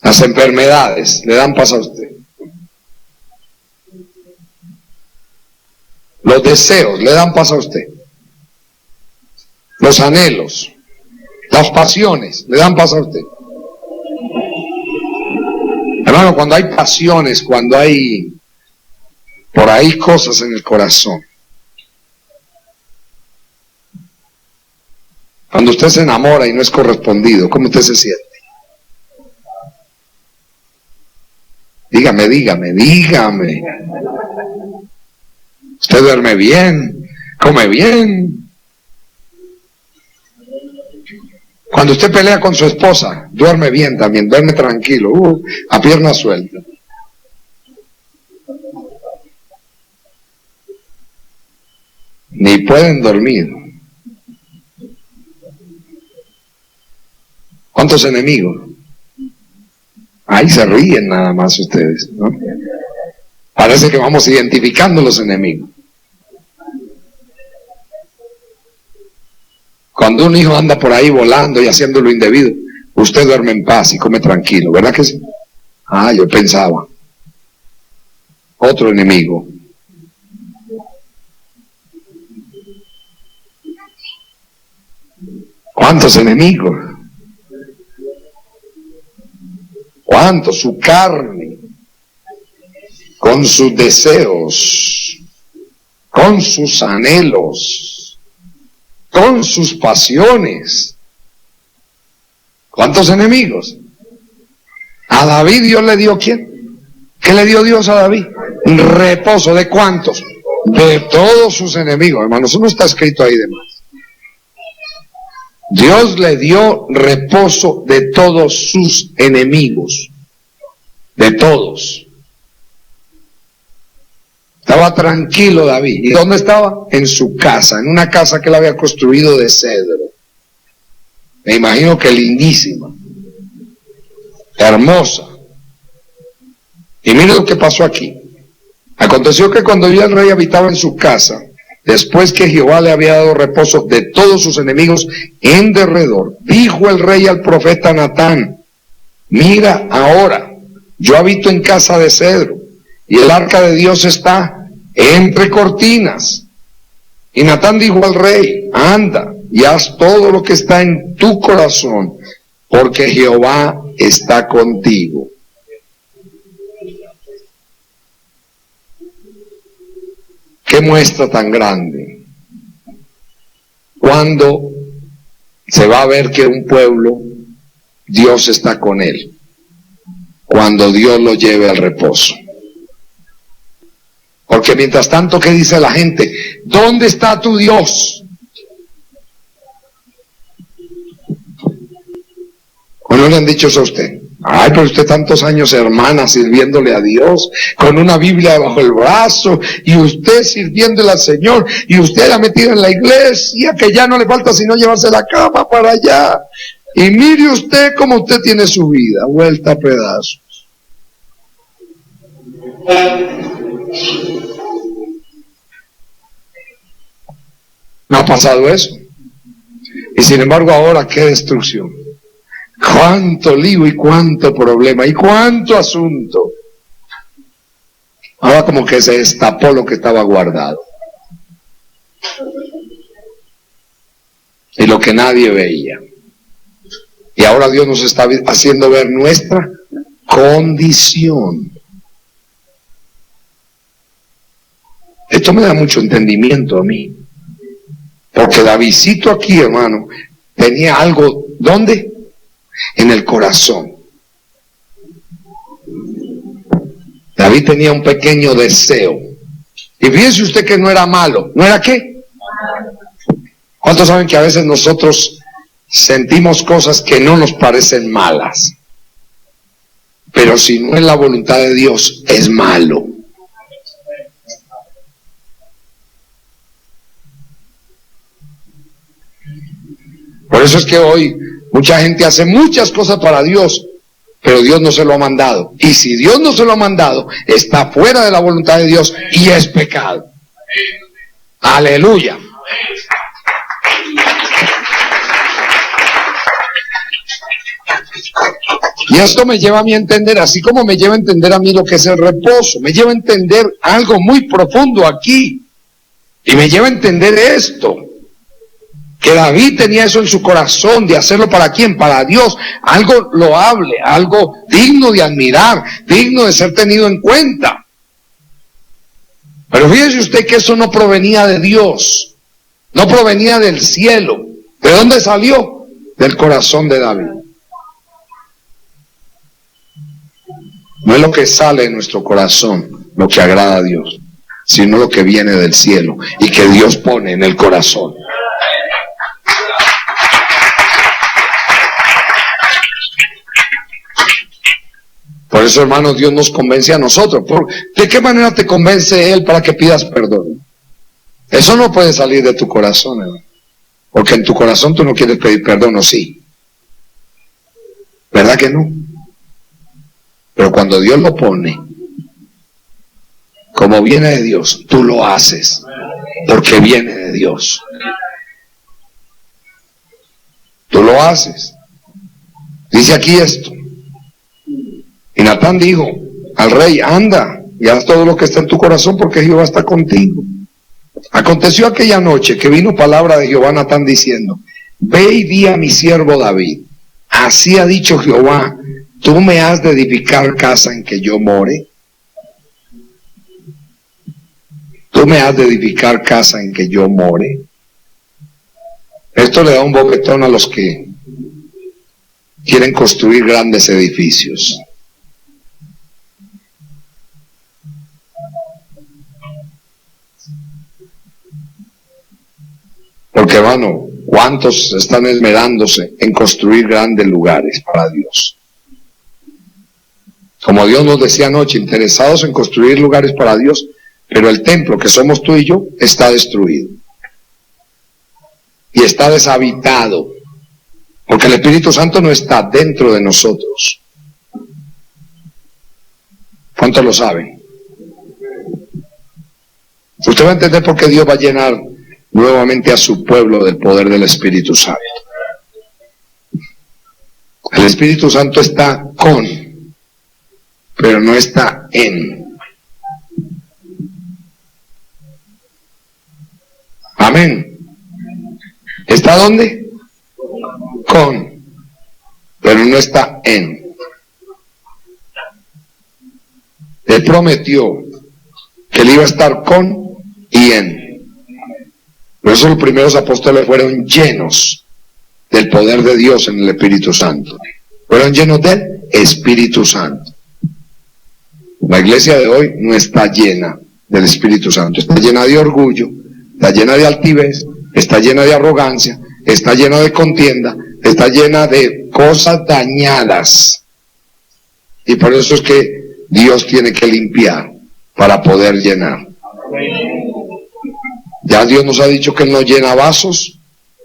S1: Las enfermedades, ¿le dan paz a usted? Los deseos, ¿le dan paz a usted? Los anhelos, las pasiones, ¿le dan paz a usted? Hermano, cuando hay pasiones, cuando hay por ahí cosas en el corazón, cuando usted se enamora y no es correspondido, ¿cómo usted se siente? Dígame. Usted duerme bien, come bien. Cuando usted pelea con su esposa, duerme bien también, duerme tranquilo, a pierna suelta. Ni pueden dormir. ¿Cuántos enemigos? Ahí se ríen nada más ustedes, ¿no? Parece que vamos identificando los enemigos. Cuando un hijo anda por ahí volando y haciendo lo indebido, usted duerme en paz y come tranquilo, ¿verdad que sí? Yo pensaba. Otro enemigo. ¿Cuántos enemigos? ¿Cuántos? Su carne, con sus deseos, con sus anhelos, con sus pasiones. ¿Cuántos enemigos? A David Dios le dio ¿quién? ¿Qué le dio Dios a David? Un reposo. ¿De cuántos? De todos sus enemigos, hermanos. Eso no está escrito ahí de más. Dios le dio reposo de todos sus enemigos. De todos. Estaba tranquilo David. ¿Y dónde estaba? En su casa, en una casa que él había construido de cedro. Me imagino que lindísima, hermosa. Y mire lo que pasó aquí. Aconteció que cuando ya el rey habitaba en su casa, después que Jehová le había dado reposo de todos sus enemigos en derredor, dijo el rey al profeta Natán: mira ahora, yo habito en casa de cedro, y el arca de Dios está entre cortinas. Y Natán dijo al rey: anda y haz todo lo que está en tu corazón, porque Jehová está contigo. ¿Qué muestra tan grande? Cuando se va a ver que un pueblo, Dios está con él. Cuando Dios lo lleve al reposo. Porque mientras tanto, ¿qué dice la gente? ¿Dónde está tu Dios? ¿O no le han dicho eso a usted? Ay, pero usted tantos años, hermana, sirviéndole a Dios, con una Biblia bajo el brazo, y usted sirviéndole al Señor, y usted la metida en la iglesia, que ya no le falta sino llevarse la cama para allá. Y mire usted cómo usted tiene su vida, vuelta a pedazos. ¿No ha pasado eso? Y sin embargo ahora, qué destrucción. Cuánto lío y cuánto problema y cuánto asunto. Ahora como que se destapó lo que estaba guardado. Y lo que nadie veía. Y ahora Dios nos está haciendo ver nuestra condición. Esto me da mucho entendimiento a mí. Porque Davidcito aquí, hermano, tenía algo, ¿dónde? En el corazón. David tenía un pequeño deseo. Y fíjese usted que no era malo. ¿No era qué? ¿Cuántos saben que a veces nosotros sentimos cosas que no nos parecen malas? Pero si no es la voluntad de Dios, es malo. Por eso es que hoy mucha gente hace muchas cosas para Dios, pero Dios no se lo ha mandado. Y si Dios no se lo ha mandado, está fuera de la voluntad de Dios y es pecado. Aleluya. Y esto me lleva a mí a entender, así como me lleva a entender a mí lo que es el reposo, me lleva a entender algo muy profundo aquí. Y me lleva a entender esto. Que David tenía eso en su corazón, de hacerlo ¿para quién? Para Dios, algo loable, algo digno de admirar, digno de ser tenido en cuenta. Pero fíjese usted que eso no provenía de Dios, no provenía del cielo. ¿De dónde salió? Del corazón de David. No es lo que sale de nuestro corazón lo que agrada a Dios, sino lo que viene del cielo y que Dios pone en el corazón. Por eso, hermanos, Dios nos convence a nosotros. ¿De qué manera te convence Él para que pidas perdón? Eso no puede salir de tu corazón, hermano. Porque en tu corazón tú no quieres pedir perdón, ¿o sí? ¿Verdad que no? Pero cuando Dios lo pone, como viene de Dios, tú lo haces, porque viene de Dios. Tú lo haces. Dice aquí esto. Y Natán dijo al rey, anda y haz todo lo que está en tu corazón porque Jehová está contigo. Aconteció aquella noche que vino palabra de Jehová a Natán diciendo, ve y di a mi siervo David, así ha dicho Jehová, ¿tú me has de edificar casa en que yo more? ¿Tú me has de edificar casa en que yo more? Esto le da un bofetón a los que quieren construir grandes edificios. Porque, hermano, ¿cuántos están esmerándose en construir grandes lugares para Dios? Como Dios nos decía anoche, interesados en construir lugares para Dios, pero el templo que somos tú y yo está destruido. Y está deshabitado. Porque el Espíritu Santo no está dentro de nosotros. ¿Cuántos lo saben? Usted va a entender por qué Dios va a llenar nuevamente a su pueblo del poder del Espíritu Santo. El Espíritu Santo está con, pero no está en. Amén. ¿Está dónde? Con, pero no está en. Él prometió que él iba a estar con y en. Por eso los primeros apóstoles fueron llenos del poder de Dios en el Espíritu Santo. Fueron llenos del Espíritu Santo. La iglesia de hoy no está llena del Espíritu Santo. Está llena de orgullo, está llena de altivez, está llena de arrogancia, está llena de contienda, está llena de cosas dañadas. Y por eso es que Dios tiene que limpiar para poder llenar. Ya Dios nos ha dicho que Él no llena vasos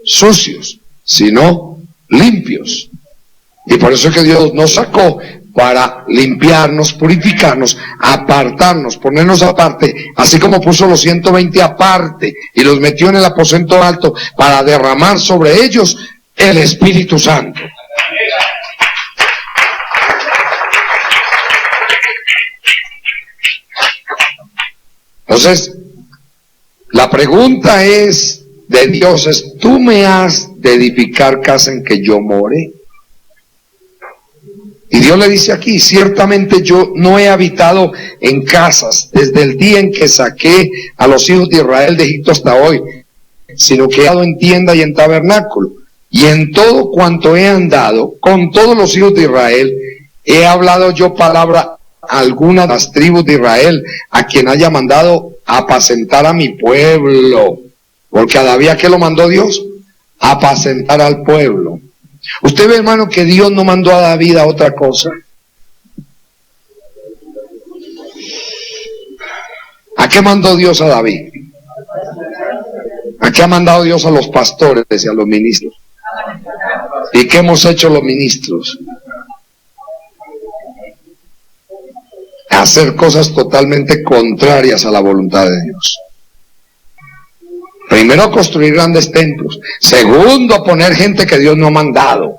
S1: sucios, sino limpios. Y por eso es que Dios nos sacó para limpiarnos, purificarnos, apartarnos, ponernos aparte, así como puso los 120 aparte y los metió en el aposento alto para derramar sobre ellos el Espíritu Santo. Entonces, la pregunta es de Dios es, ¿tú me has de edificar casa en que yo more? Y Dios le dice aquí, ciertamente yo no he habitado en casas desde el día en que saqué a los hijos de Israel de Egipto hasta hoy, sino que he estado en tienda y en tabernáculo. Y en todo cuanto he andado con todos los hijos de Israel, he hablado yo palabra alguna de las tribus de Israel, a quien haya mandado a apacentar a mi pueblo. Porque a David, ¿a qué lo mandó Dios? A apacentar al pueblo. Usted ve, hermano, que Dios no mandó a David a otra cosa. ¿A qué mandó Dios a David? ¿A qué ha mandado Dios a los pastores y a los ministros? ¿Y qué hemos hecho los ministros? Hacer cosas totalmente contrarias a la voluntad de Dios. Primero, construir grandes templos. Segundo, poner gente que Dios no ha mandado.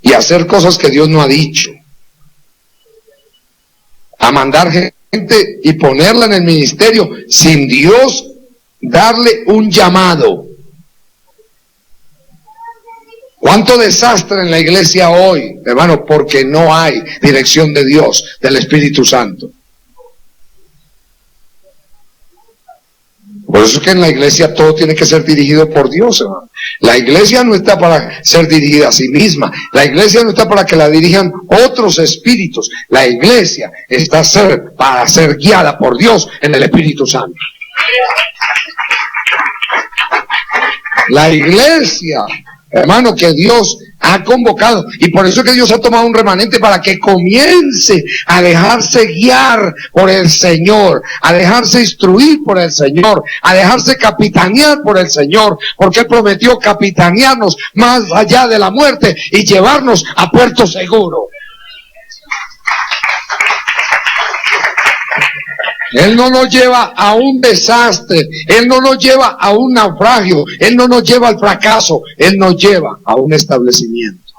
S1: Y hacer cosas que Dios no ha dicho. A mandar gente y ponerla en el ministerio sin Dios darle un llamado. ¿Cuánto desastre en la iglesia hoy, hermano? Porque no hay dirección de Dios, del Espíritu Santo. Por eso es que en la iglesia todo tiene que ser dirigido por Dios, hermano. La iglesia no está para ser dirigida a sí misma. La iglesia no está para que la dirijan otros espíritus. La iglesia está para ser guiada por Dios en el Espíritu Santo. La iglesia, hermano, que Dios ha convocado, y por eso es que Dios ha tomado un remanente para que comience a dejarse guiar por el Señor, a dejarse instruir por el Señor, a dejarse capitanear por el Señor, porque Él prometió capitanearnos más allá de la muerte y llevarnos a puerto seguro. Él no nos lleva a un desastre, Él no nos lleva a un naufragio, Él no nos lleva al fracaso, Él nos lleva a un establecimiento.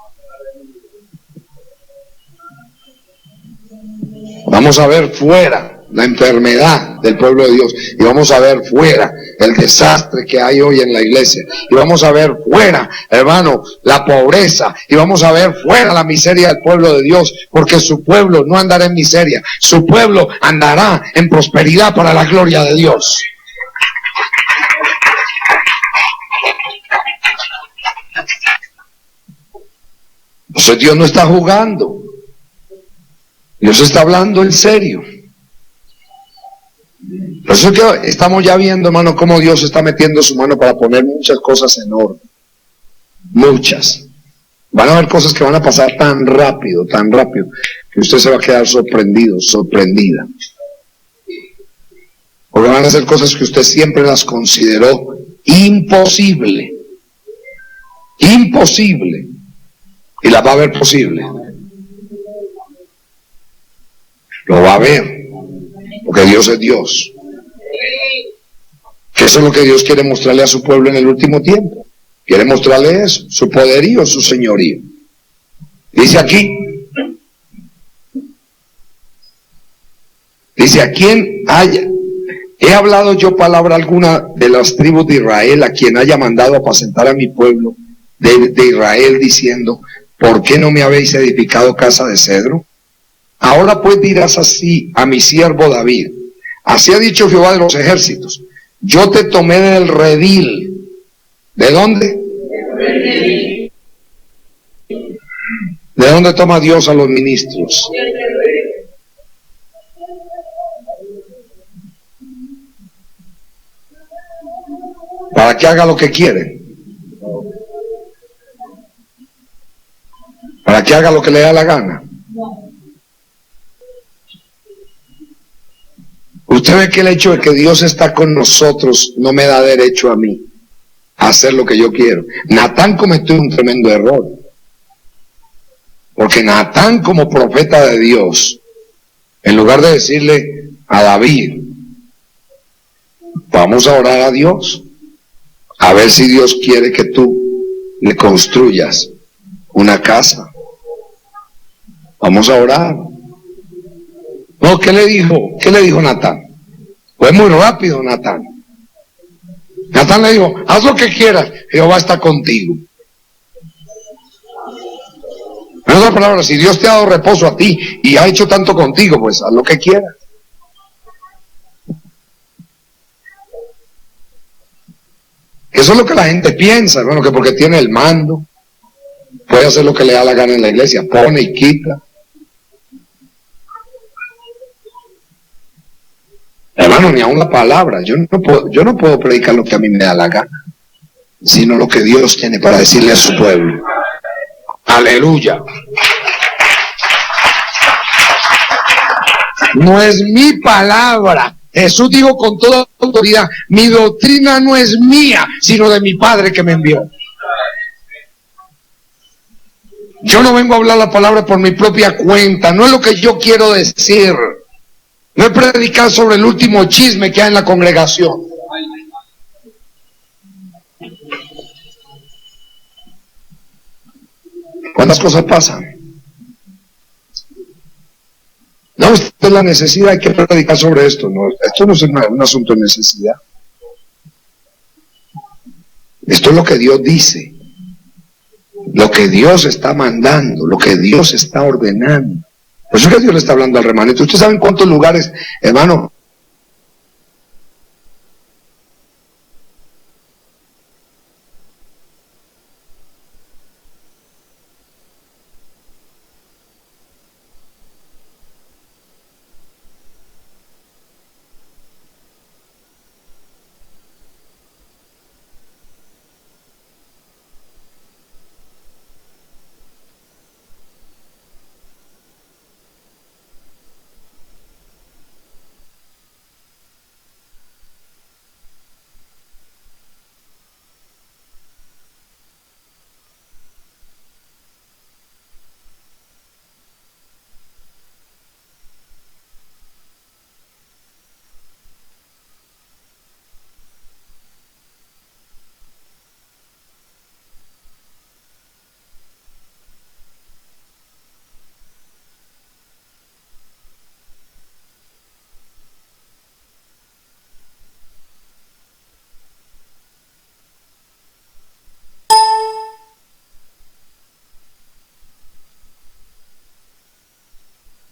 S1: Vamos a ver fuera la enfermedad del pueblo de Dios, y vamos a ver fuera el desastre que hay hoy en la iglesia, y vamos a ver fuera, hermano, la pobreza, y vamos a ver fuera la miseria del pueblo de Dios, porque su pueblo no andará en miseria, su pueblo andará en prosperidad para la gloria de Dios. Entonces Dios no está jugando, Dios está hablando en serio. Por eso es que estamos ya viendo, hermano, cómo Dios está metiendo su mano para poner muchas cosas en orden. Muchas. Van a haber cosas que van a pasar tan rápido, que usted se va a quedar sorprendido, sorprendida. Porque van a ser cosas que usted siempre las consideró imposible. Imposible. Y las va a ver posible. Lo va a ver. Porque Dios es Dios. Que eso es lo que Dios quiere mostrarle a su pueblo en el último tiempo. Quiere mostrarle eso, su poderío, su señorío. Dice aquí, a quien haya, he hablado yo palabra alguna de las tribus de Israel, a quien haya mandado apacentar a mi pueblo de Israel, diciendo, ¿por qué no me habéis edificado casa de cedro? Ahora pues dirás así a mi siervo David, así ha dicho Jehová de los ejércitos, yo te tomé del redil. ¿De dónde? ¿De dónde toma Dios a los ministros? Para que haga lo que quiere. Para que haga lo que le da la gana. Usted ve que el hecho de que Dios está con nosotros no me da derecho a mí a hacer lo que yo quiero. Natán cometió un tremendo error. Porque Natán, como profeta de Dios, en lugar de decirle a David, vamos a orar a Dios, a ver si Dios quiere que tú le construyas una casa. Vamos a orar. No, ¿qué le dijo? ¿Qué le dijo Natán? Fue muy rápido Natán. Natán le dijo, haz lo que quieras, Jehová está contigo. En otras palabras, si Dios te ha dado reposo a ti y ha hecho tanto contigo, pues haz lo que quieras. Eso es lo que la gente piensa, hermano, que porque tiene el mando, puede hacer lo que le da la gana en la iglesia, pone y quita. Hermano, ni aun la palabra, yo no puedo predicar lo que a mí me da la gana, sino lo que Dios tiene para decirle a su pueblo. Aleluya. No es mi palabra. Jesús dijo con toda autoridad, mi doctrina no es mía, sino de mi Padre que me envió. Yo no vengo a hablar la palabra por mi propia cuenta, no es lo que yo quiero decir. No es predicar sobre el último chisme que hay en la congregación. ¿Cuántas cosas pasan? No, esta es la necesidad, hay que predicar sobre esto. No, esto no es un asunto de necesidad. Esto es lo que Dios dice, lo que Dios está mandando, lo que Dios está ordenando. Por eso es que Dios le está hablando al remanente. ¿Ustedes saben cuántos lugares, hermano?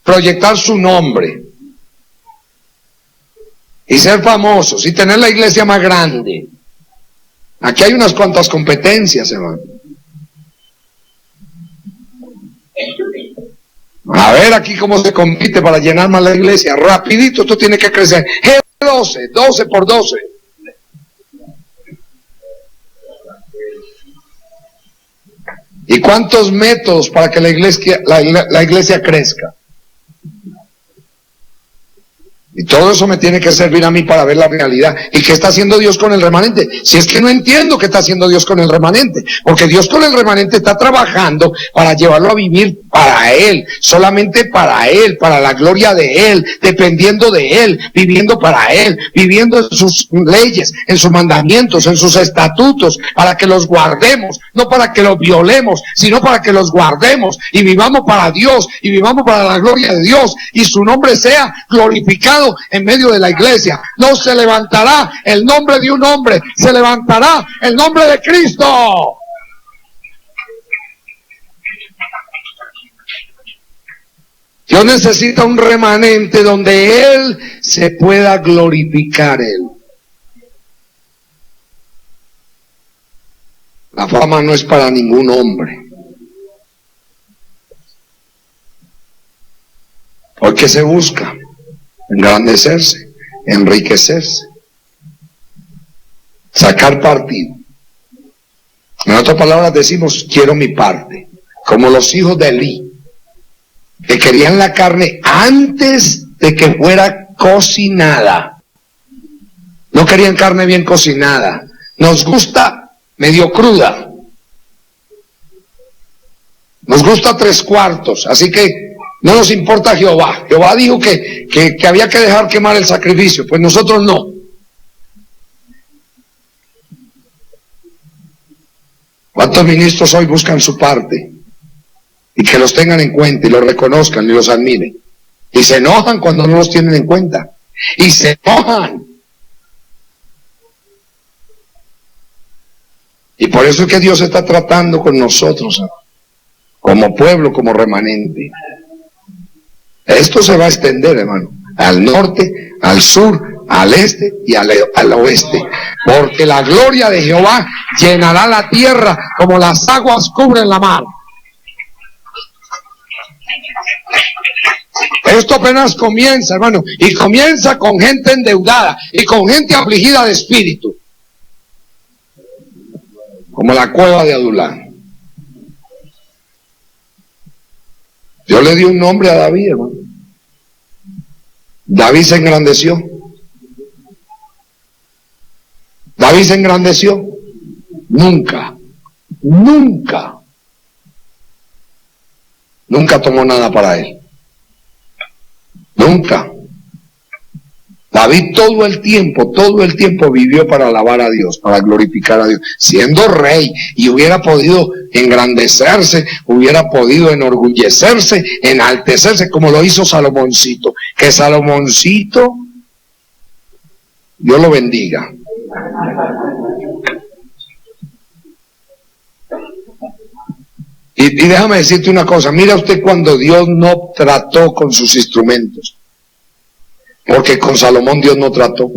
S1: Proyectar su nombre y ser famosos y tener la iglesia más grande. Aquí hay unas cuantas competencias, hermano. A ver aquí cómo se compite para llenar más la iglesia. Rapidito, esto tiene que crecer. G12, 12 por 12. ¿Y cuántos métodos para que la iglesia crezca? Y todo eso me tiene que servir a mí para ver la realidad. ¿Y qué está haciendo Dios con el remanente? Si es que no entiendo qué está haciendo Dios con el remanente. Porque Dios con el remanente está trabajando para llevarlo a vivir para Él. Solamente para Él, para la gloria de Él, dependiendo de Él, viviendo para Él, viviendo en sus leyes, en sus mandamientos, en sus estatutos, para que los guardemos, no para que los violemos, sino para que los guardemos y vivamos para Dios y vivamos para la gloria de Dios y su nombre sea glorificado en medio de la iglesia. No se levantará el nombre de un hombre, se levantará el nombre de Cristo. Dios necesita un remanente donde Él se pueda glorificar Él. La fama no es para ningún hombre. Porque se busca engrandecerse, enriquecerse, sacar partido. En otras palabras decimos, quiero mi parte, como los hijos de Elí, que querían la carne antes de que fuera cocinada. No querían carne bien cocinada. Nos gusta medio cruda. Nos gusta 3/4, así que no nos importa Jehová. Jehová dijo que había que dejar quemar el sacrificio, pues nosotros no. ¿Cuántos ministros hoy buscan su parte? Y que los tengan en cuenta y los reconozcan y los admiren. Y se enojan cuando no los tienen en cuenta. Y se enojan. Y por eso es que Dios está tratando con nosotros, como pueblo, como remanente. Esto se va a extender, hermano, al norte, al sur, al este y al oeste. Porque la gloria de Jehová llenará la tierra como las aguas cubren la mar. Esto apenas comienza, hermano, y comienza con gente endeudada y con gente afligida de espíritu, como la cueva de Adulán. Dios le dio un nombre a David, hermano. David se engrandeció. David se engrandeció. Nunca tomó nada para él. Nunca. David todo el tiempo vivió para alabar a Dios, para glorificar a Dios, siendo rey, y hubiera podido engrandecerse, hubiera podido enorgullecerse, enaltecerse, como lo hizo Salomoncito. Que Salomoncito, Dios lo bendiga. Y déjame decirte una cosa, mira usted cuando Dios no trató con sus instrumentos, porque con Salomón Dios no trató.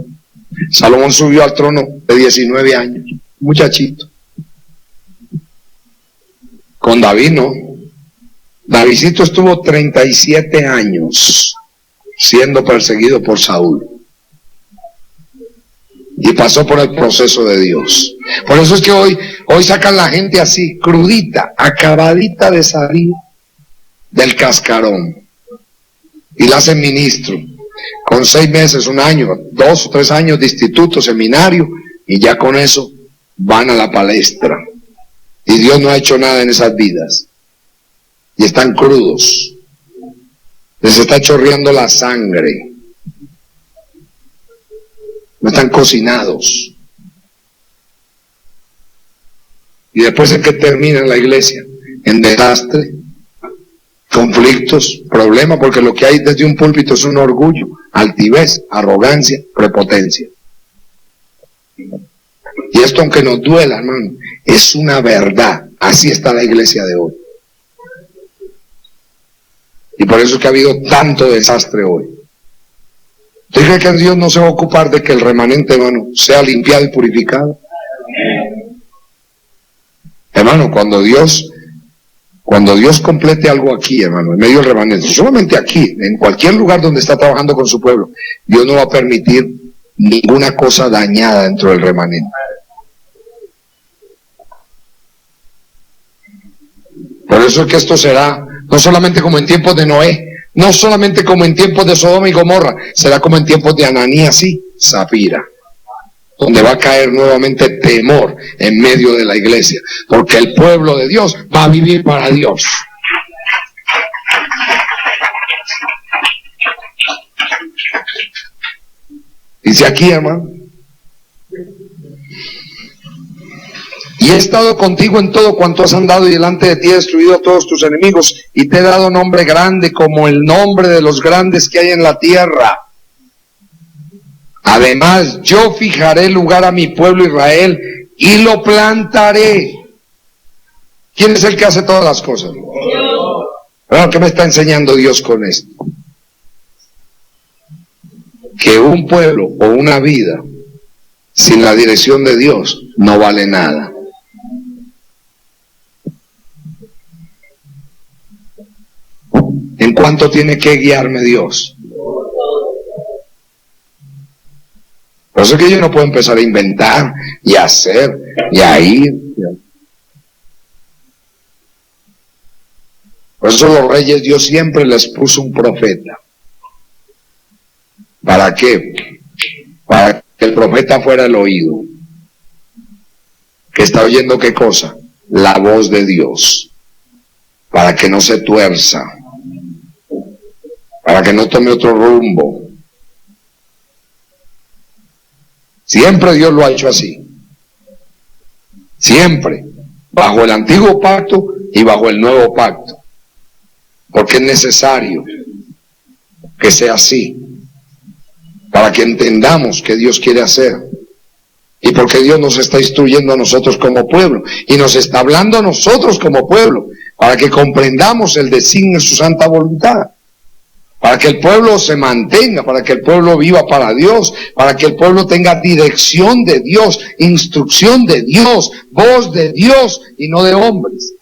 S1: Salomón subió al trono de 19 años, muchachito. Con David no. Davidcito estuvo 37 años siendo perseguido por Saúl. Y pasó por el proceso de Dios. Por eso es que hoy sacan la gente así, crudita, acabadita de salir del cascarón. Y la hacen ministro. Con 6 meses, 1 año, 2 o 3 años de instituto, seminario, y ya con eso van a la palestra. Y Dios no ha hecho nada en esas vidas. Y están crudos. Les está chorreando la sangre. No están cocinados. Y después es que termina la iglesia en desastre, conflictos, problemas, porque lo que hay desde un púlpito es un orgullo, altivez, arrogancia, prepotencia. Y esto, aunque nos duela, hermano, es una verdad. Así está la iglesia de hoy. Y por eso es que ha habido tanto desastre hoy. ¿Usted cree que Dios no se va a ocupar de que el remanente, hermano, sea limpiado y purificado? Hermano, cuando Dios complete algo aquí, hermano, en medio del remanente, solamente aquí, en cualquier lugar donde está trabajando con su pueblo, Dios no va a permitir ninguna cosa dañada dentro del remanente. Por eso es que esto será no solamente como en tiempos de Noé, no solamente como en tiempos de Sodoma y Gomorra, será como en tiempos de Ananías y Zafira, donde va a caer nuevamente temor en medio de la iglesia, porque el pueblo de Dios va a vivir para Dios. Dice aquí, hermano, y he estado contigo en todo cuanto has andado, y delante de ti he destruido a todos tus enemigos, y te he dado nombre grande como el nombre de los grandes que hay en la tierra. Además, yo fijaré lugar a mi pueblo Israel y lo plantaré. ¿Quién es el que hace todas las cosas? Bueno, ¿qué me está enseñando Dios con esto? Que un pueblo o una vida sin la dirección de Dios no vale nada. ¿En cuánto tiene que guiarme Dios? Por eso es que yo no puedo empezar a inventar y a hacer y a ir. Por eso los reyes Dios siempre les puso un profeta. ¿Para qué? Para que el profeta fuera el oído. ¿Que está oyendo qué cosa? La voz de Dios. Para que no se tuerza. Para que no tome otro rumbo. Siempre Dios lo ha hecho así. Siempre. Bajo el antiguo pacto y bajo el nuevo pacto. Porque es necesario. que sea así, para que entendamos qué Dios quiere hacer y porque Dios nos está instruyendo a nosotros como pueblo y nos está hablando a nosotros como pueblo para que comprendamos el designio de su santa voluntad, para que el pueblo se mantenga, para que el pueblo viva para Dios, para que el pueblo tenga dirección de Dios, instrucción de Dios, voz de Dios y no de hombres.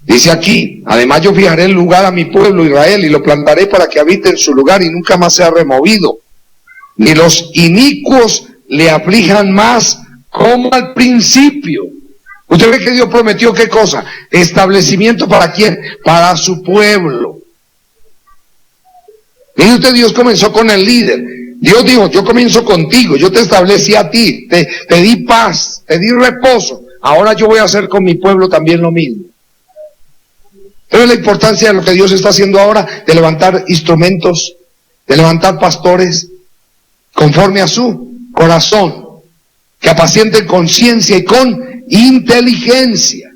S1: Dice aquí, además yo fijaré el lugar a mi pueblo Israel y lo plantaré para que habite en su lugar y nunca más sea removido, ni los inicuos le aflijan más como al principio. ¿Usted ve que Dios prometió qué cosa? Establecimiento ¿para quién? Para su pueblo. Mire usted, Dios comenzó con el líder. Dios dijo, yo comienzo contigo, yo te establecí a ti, te di paz, te di reposo. Ahora yo voy a hacer con mi pueblo también lo mismo. Pero la importancia de lo que Dios está haciendo ahora, de levantar instrumentos, de levantar pastores, conforme a su corazón, que apacienten con ciencia y con inteligencia,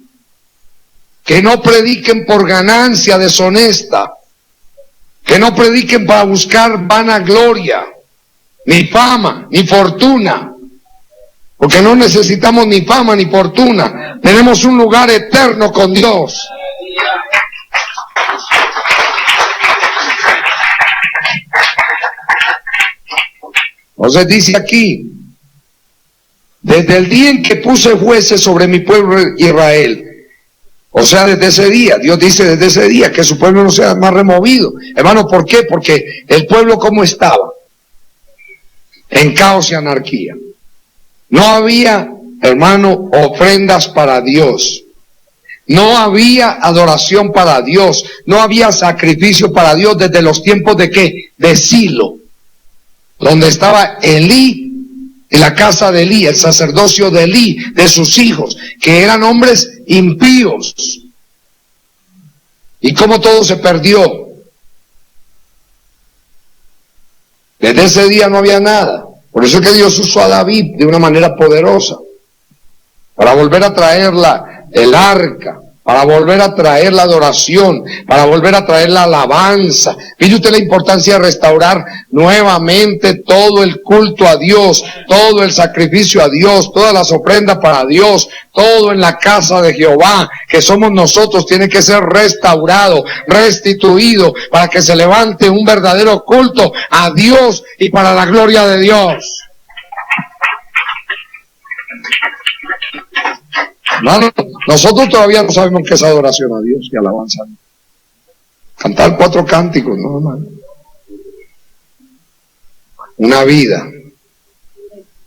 S1: que no prediquen por ganancia deshonesta, que no prediquen para buscar vanagloria, ni fama, ni fortuna, porque no necesitamos ni fama ni fortuna, tenemos un lugar eterno con Dios. Entonces dice aquí, desde el día en que puse jueces sobre mi pueblo Israel, o sea, desde ese día, Dios dice desde ese día, que su pueblo no sea más removido. Hermano, ¿por qué? Porque el pueblo ¿cómo estaba? En caos y anarquía. No había, hermano, ofrendas para Dios. No había adoración para Dios. No había sacrificio para Dios desde los tiempos de ¿qué? De Silo, donde estaba Elí, en la casa de Elí, el sacerdocio de Elí, de sus hijos, que eran hombres impíos. Y cómo todo se perdió. Desde ese día no había nada. Por eso es que Dios usó a David de una manera poderosa, para volver a traer el arca, para volver a traer la adoración, para volver a traer la alabanza. Mire usted la importancia de restaurar nuevamente todo el culto a Dios, todo el sacrificio a Dios, todas las ofrendas para Dios, todo en la casa de Jehová, que somos nosotros, tiene que ser restaurado, restituido, para que se levante un verdadero culto a Dios y para la gloria de Dios. Hermano, nosotros todavía no sabemos qué es adoración a Dios y alabanza a Dios. Cantar 4 cánticos, no, hermano. Una vida.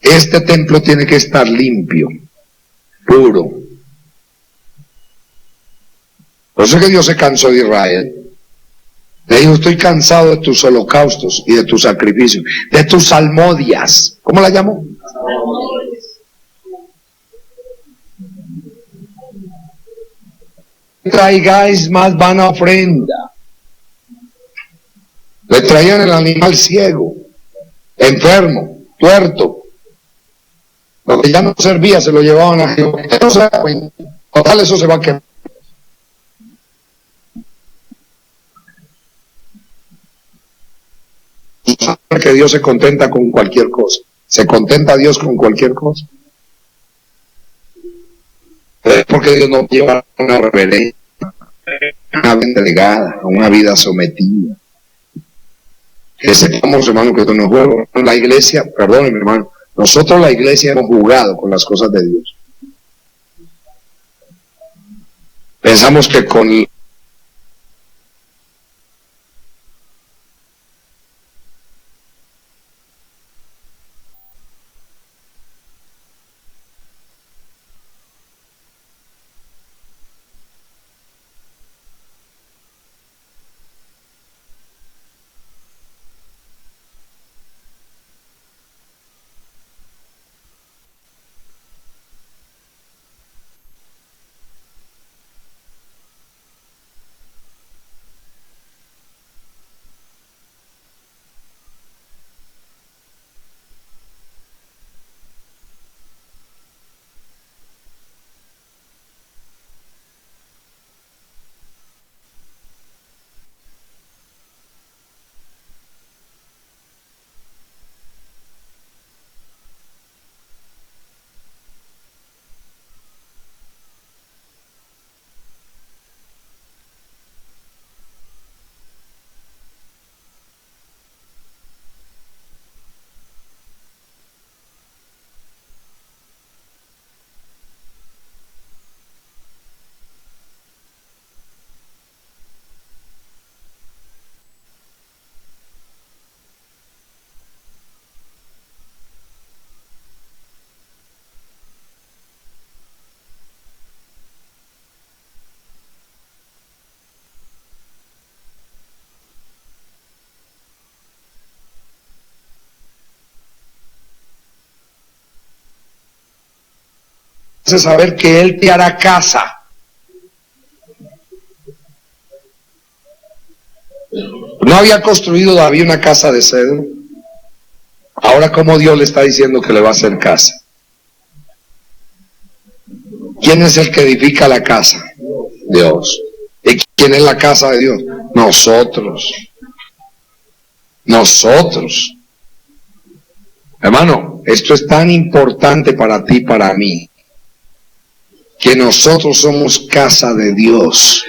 S1: Este templo tiene que estar limpio, puro. Por eso es que Dios se cansó de Israel. Le dijo, estoy cansado de tus holocaustos y de tus sacrificios, de tus salmodias. ¿Cómo la llamó? Traigáis más vana ofrenda. Le traían el animal ciego, enfermo, tuerto. Lo que ya no servía se lo llevaban a Jehová. Total, eso se va a quemar. Que Dios se contenta con cualquier cosa. ¿Se contenta Dios con cualquier cosa? Porque Dios nos lleva a una reverencia, una vida entregada, a una vida sometida. Que sepamos, hermano, que esto no es juego. La iglesia, perdónenme, hermano, nosotros la iglesia hemos jugado con las cosas de Dios. Pensamos que con saber que Él te hará casa. No había construido David una casa de cedro. Ahora, ¿cómo Dios le está diciendo que le va a hacer casa? ¿Quién es el que edifica la casa? Dios. ¿Y quién es la casa de Dios? Nosotros. Nosotros. Hermano, esto es tan importante para ti y para mí, que nosotros somos casa de Dios,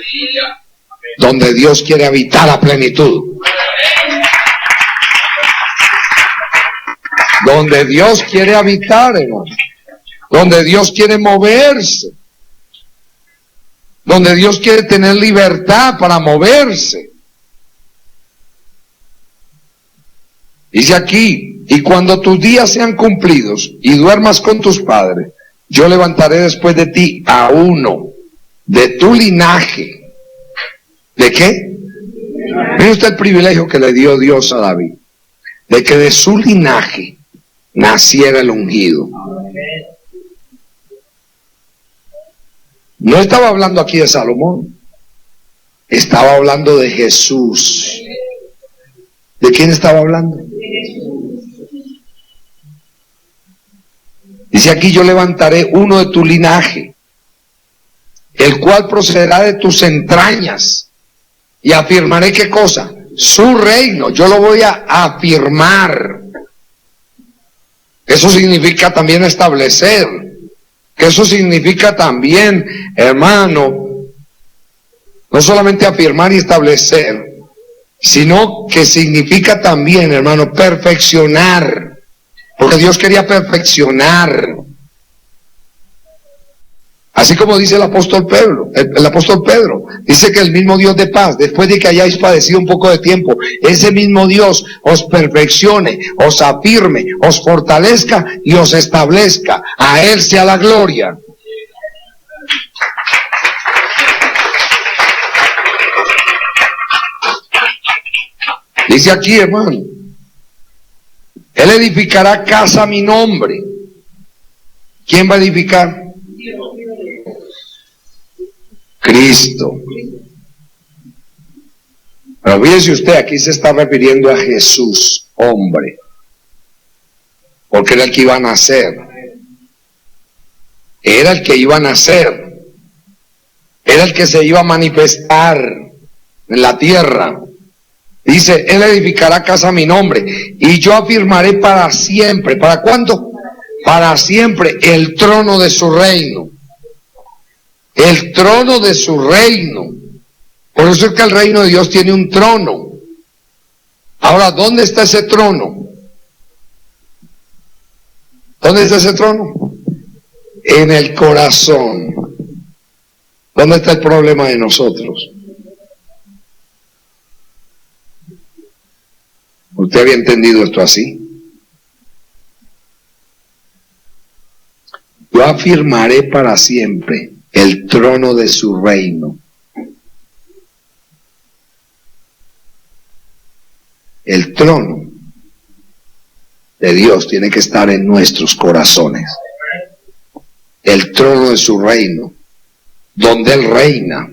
S1: donde Dios quiere habitar a plenitud. Donde Dios quiere habitar, hermano. Donde Dios quiere moverse. Donde Dios quiere tener libertad para moverse. Dice aquí, y cuando tus días sean cumplidos y duermas con tus padres, yo levantaré después de ti a uno de tu linaje. ¿De qué? Mire usted el privilegio que le dio Dios a David, de que de su linaje naciera el ungido. No estaba hablando aquí de Salomón, estaba hablando de Jesús. ¿De quién estaba hablando? Dice aquí, yo levantaré uno de tu linaje, el cual procederá de tus entrañas, y afirmaré, ¿qué cosa? Su reino. Yo lo voy a afirmar. Eso significa también establecer. Que eso significa también, hermano, no solamente afirmar y establecer, sino que significa también, hermano, perfeccionar. Porque Dios quería perfeccionar. Así como dice el apóstol Pedro, dice que el mismo Dios de paz, después de que hayáis padecido un poco de tiempo, ese mismo Dios os perfeccione, os afirme, os fortalezca y os establezca. A Él sea la gloria. Dice aquí, hermano, Él edificará casa a mi nombre. ¿Quién va a edificar? Cristo. Pero fíjese usted, aquí se está refiriendo a Jesús, hombre, porque era el que iba a nacer. Era el que iba a nacer. Era el que se iba a manifestar en la tierra. Dice, Él edificará casa a mi nombre, y yo afirmaré para siempre. ¿Para cuánto? Para siempre el trono de su reino. El trono de su reino. Por eso es que el reino de Dios tiene un trono. Ahora, ¿dónde está ese trono? ¿Dónde está ese trono? En el corazón. ¿Dónde está el problema de nosotros? ¿Usted había entendido esto así? Yo afirmaré para siempre el trono de su reino. El trono de Dios tiene que estar en nuestros corazones. El trono de su reino, donde Él reina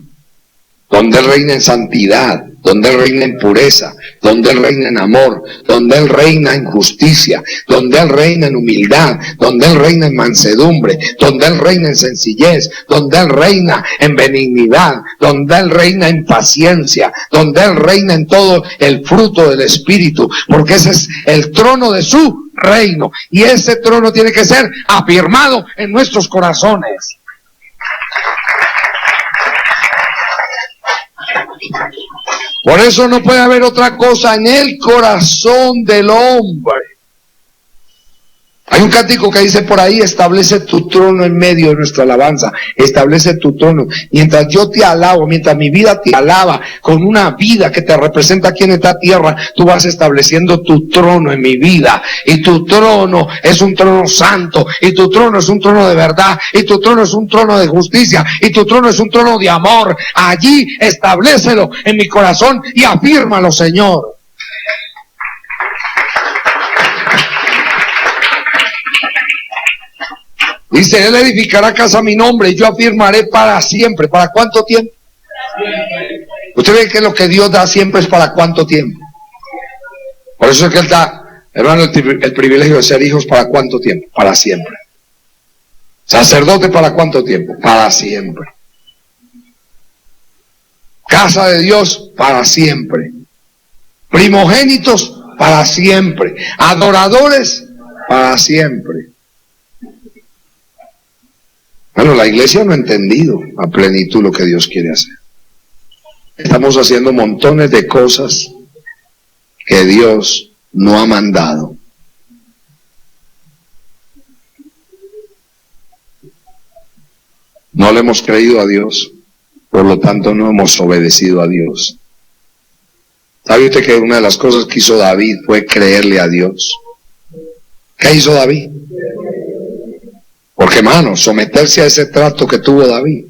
S1: en santidad, donde Él reina en pureza, donde Él reina en amor, donde Él reina en justicia, donde Él reina en humildad, donde Él reina en mansedumbre, donde Él reina en sencillez, donde Él reina en benignidad, donde Él reina en paciencia, donde Él reina en todo el fruto del Espíritu, porque ese es el trono de su reino, y ese trono tiene que ser afirmado en nuestros corazones. Por eso no puede haber otra cosa en el corazón del hombre. Hay un cántico que dice por ahí, establece tu trono en medio de nuestra alabanza, establece tu trono. Mientras yo te alabo, mientras mi vida te alaba, con una vida que te representa aquí en esta tierra, tú vas estableciendo tu trono en mi vida. Y tu trono es un trono santo, y tu trono es un trono de verdad, y tu trono es un trono de justicia, y tu trono es un trono de amor. Allí establécelo en mi corazón y afírmalo, Señor. Dice, Él edificará casa a mi nombre y yo afirmaré para siempre. ¿Para cuánto tiempo? Usted ve que lo que Dios da siempre es para cuánto tiempo. Por eso es que Él da, hermano, el privilegio de ser hijos para cuánto tiempo. Para siempre. Sacerdote para cuánto tiempo. Para siempre. Casa de Dios para siempre. Primogénitos para siempre. Adoradores para siempre. Bueno, la iglesia no ha entendido a plenitud lo que Dios quiere hacer. Estamos haciendo montones de cosas que Dios no ha mandado. No le hemos creído a Dios, por lo tanto no hemos obedecido a Dios. ¿Sabe usted que una de las cosas que hizo David fue creerle a Dios? ¿Qué hizo David? Porque, hermano, someterse a ese trato que tuvo David.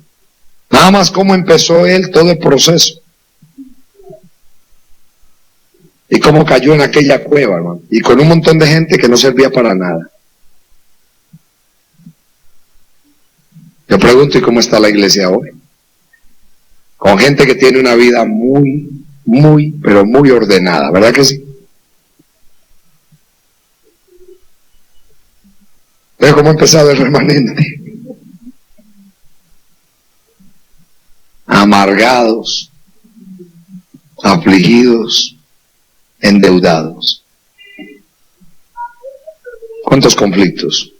S1: Nada más cómo empezó él todo el proceso. Y cómo cayó en aquella cueva, hermano. Y con un montón de gente que no servía para nada. Yo pregunto, ¿y cómo está la iglesia hoy? Con gente que tiene una vida pero muy ordenada, ¿verdad que sí? ¿Ve cómo ha empezado el remanente? Amargados, afligidos, endeudados. ¿Cuántos conflictos?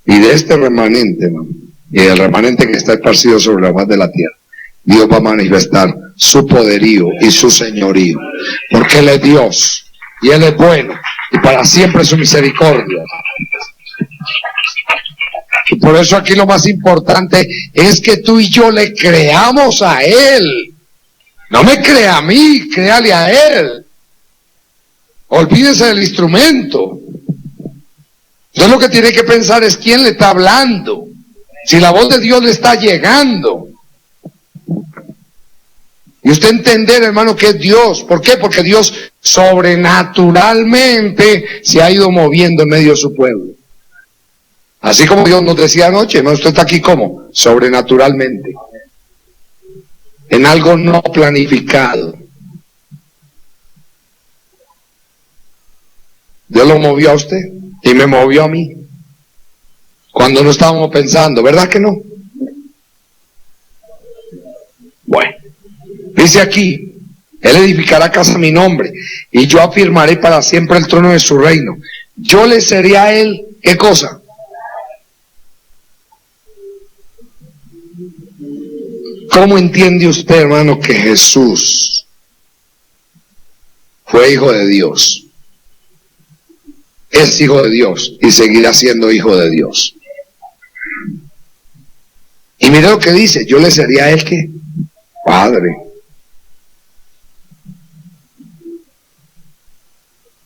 S1: Y de este remanente, hermano, y del remanente que está esparcido sobre la faz de la tierra, Dios va a manifestar su poderío y su señorío, porque Él es Dios y Él es bueno y para siempre su misericordia. Y por eso aquí lo más importante es que tú y yo le creamos a Él. No me crea a mí, créale a Él. Olvídese del instrumento. Usted lo que tiene que pensar es quién le está hablando, si la voz de Dios le está llegando. Y usted entender, hermano, que es Dios. ¿Por qué? Porque Dios sobrenaturalmente se ha ido moviendo en medio de su pueblo. Así como Dios nos decía anoche, hermano, usted está aquí ¿cómo? Sobrenaturalmente. En algo no planificado. Dios lo movió a usted y me movió a mí. Cuando no estábamos pensando, ¿verdad que no? Bueno, dice aquí, Él edificará casa a mi nombre y yo afirmaré para siempre el trono de su reino. Yo le seré a Él, ¿qué cosa? ¿Cómo entiende usted, hermano, que Jesús fue hijo de Dios? Es hijo de Dios y seguirá siendo hijo de Dios. Y mire lo que dice, yo le sería a Él ¿qué? Padre.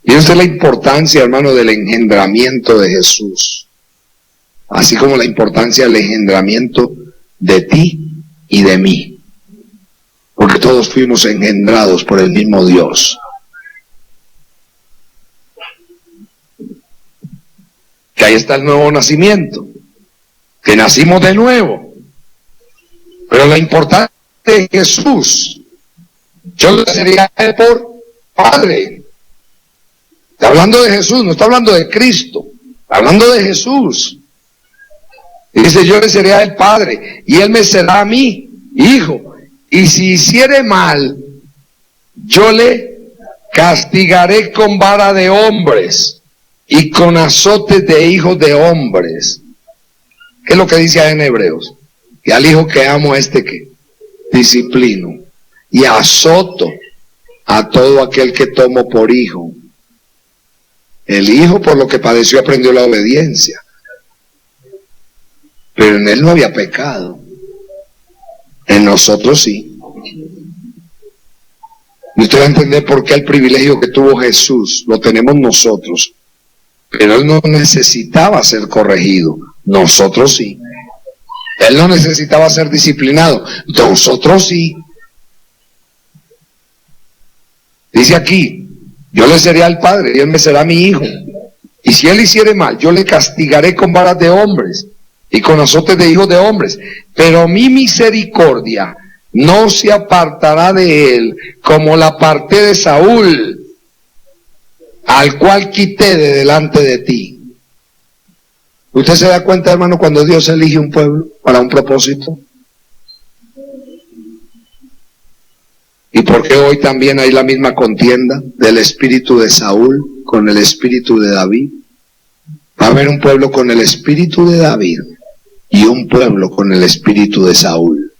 S1: Y esa es la importancia, hermano, del engendramiento de Jesús. Así como la importancia del engendramiento de ti y de mí. Porque todos fuimos engendrados por el mismo Dios. Que ahí está el nuevo nacimiento. Que nacimos de nuevo. Pero la importancia de Jesús, yo le sería a Él por Padre. Está hablando de Jesús, no está hablando de Cristo. Está hablando de Jesús. Y dice, yo le seré a Él Padre, y Él me será a mí, Hijo. Y si hiciere mal, yo le castigaré con vara de hombres y con azotes de hijos de hombres. ¿Qué es lo que dice ahí en Hebreos? Y al hijo que amo que disciplino y azoto a todo aquel que tomo por hijo. El hijo por lo que padeció aprendió la obediencia, pero en él no había pecado. En nosotros sí. Y usted va a entender por qué el privilegio que tuvo Jesús lo tenemos nosotros, pero Él no necesitaba ser corregido. Nosotros sí. Él no necesitaba ser disciplinado. Nosotros sí. Dice aquí, yo le seré al Padre y Él me será mi Hijo. Y si él hiciere mal, yo le castigaré con varas de hombres y con azotes de hijos de hombres. Pero mi misericordia no se apartará de él, como la aparté de Saúl, al cual quité de delante de ti. ¿Usted se da cuenta, hermano, cuando Dios elige un pueblo para un propósito? ¿Y por qué hoy también hay la misma contienda del espíritu de Saúl con el espíritu de David? Va a haber un pueblo con el espíritu de David y un pueblo con el espíritu de Saúl.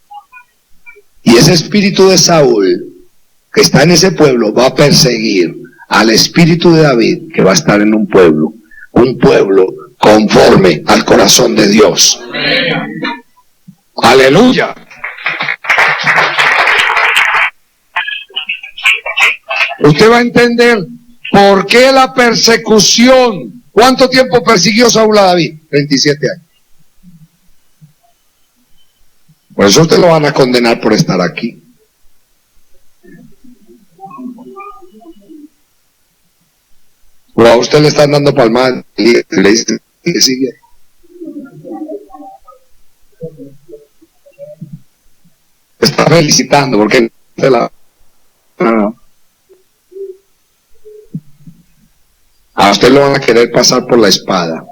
S1: Y ese espíritu de Saúl que está en ese pueblo va a perseguir al espíritu de David que va a estar en un pueblo conforme al corazón de Dios. Aleluya. Usted va a entender por qué la persecución. ¿Cuánto tiempo persiguió Saúl a David? 27 años. Por eso usted lo van a condenar por estar aquí. O a usted le están dando palmadas y le dicen que sigue. Está felicitando porque se la... A usted lo van a querer pasar por la espada.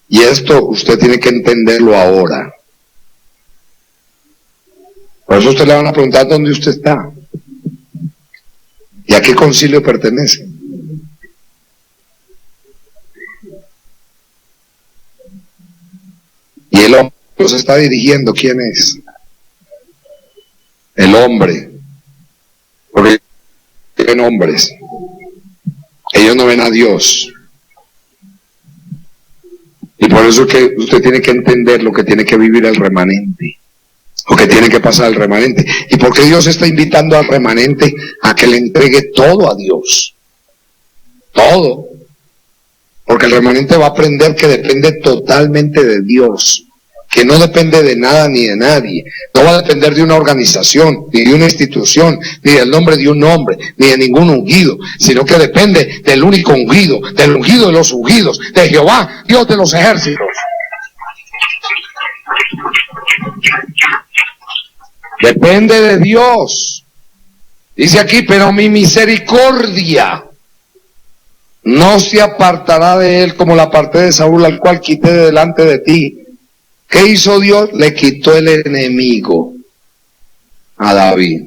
S1: Y esto usted tiene que entenderlo ahora. Por eso usted le van a preguntar dónde usted está y a qué concilio pertenece. Y el hombre se está dirigiendo, ¿quién es? El hombre. Porque ven hombres, ellos no ven a Dios. Y por eso es que usted tiene que entender lo que tiene que vivir el remanente, lo que tiene que pasar el remanente. Y porque Dios está invitando al remanente a que le entregue todo a Dios, todo. Porque el remanente va a aprender que depende totalmente de Dios, que no depende de nada ni de nadie. No va a depender de una organización, ni de una institución, ni del nombre de un hombre, ni de ningún ungido, sino que depende del único ungido, del ungido de los ungidos, de Jehová, Dios de los ejércitos. Depende de Dios. Dice aquí, pero mi misericordia no se apartará de él como la aparté de Saúl, al cual quité de delante de ti. ¿Qué hizo Dios? Le quitó el enemigo a David.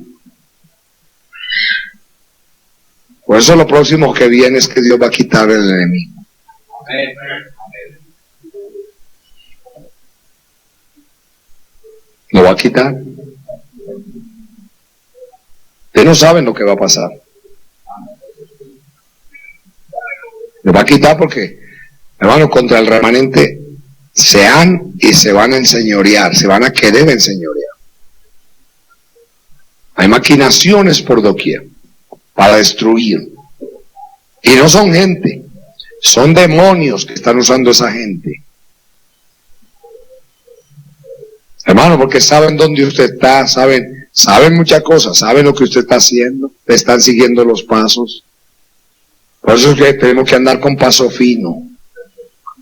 S1: Por eso lo próximo que viene es que Dios va a quitar el enemigo. Lo va a quitar. Ustedes no saben lo que va a pasar. Lo va a quitar porque, hermano, contra el remanente se han y se van a enseñorear, se van a querer enseñorear. Hay maquinaciones por doquier para destruir. Y no son gente, son demonios que están usando esa gente. Hermano, porque saben dónde usted está, saben muchas cosas, saben lo que usted está haciendo, le están siguiendo los pasos. Por eso es que tenemos que andar con paso fino.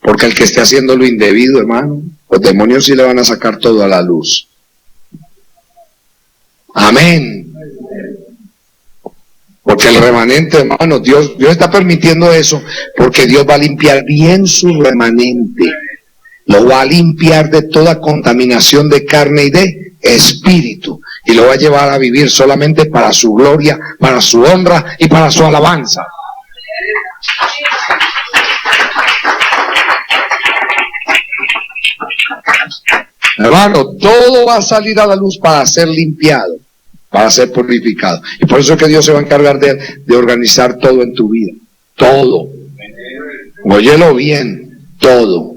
S1: Porque el que esté haciendo lo indebido, hermano, los demonios sí le van a sacar todo a la luz. Amén. Porque el remanente, hermano, Dios está permitiendo eso, porque Dios va a limpiar bien su remanente. Lo va a limpiar de toda contaminación de carne y de espíritu. Y lo va a llevar a vivir solamente para su gloria, para su honra y para su alabanza. Hermano, todo va a salir a la luz para ser limpiado, para ser purificado. Y por eso es que Dios se va a encargar de organizar todo en tu vida. Todo. Óyelo bien, todo.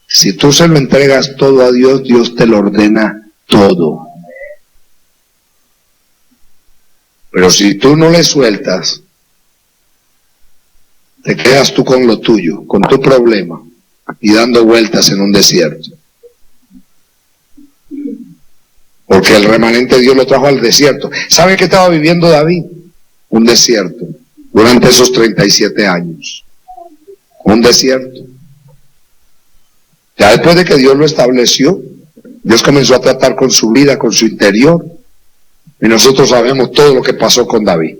S1: Si tú se lo entregas todo a Dios, Dios te lo ordena todo. Pero si tú no le sueltas, te quedas tú con lo tuyo, con tu problema, y dando vueltas en un desierto. Porque el remanente Dios lo trajo al desierto. ¿Sabe qué estaba viviendo David? un desierto durante esos 37 años. Un desierto. Ya después de que Dios lo estableció, Dios comenzó a tratar con su vida, con su interior. Y nosotros sabemos todo lo que pasó con David.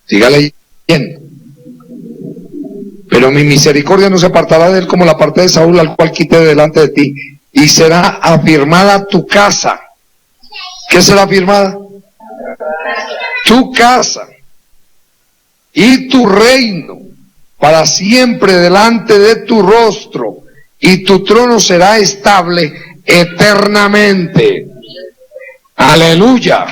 S1: Siga leyendo. Pero mi misericordia no se apartará de él como la parte de Saúl, al cual quité delante de ti. Y será afirmada tu casa. ¿Qué será afirmada? Tu casa y tu reino para siempre delante de tu rostro, y tu trono será estable eternamente. Aleluya.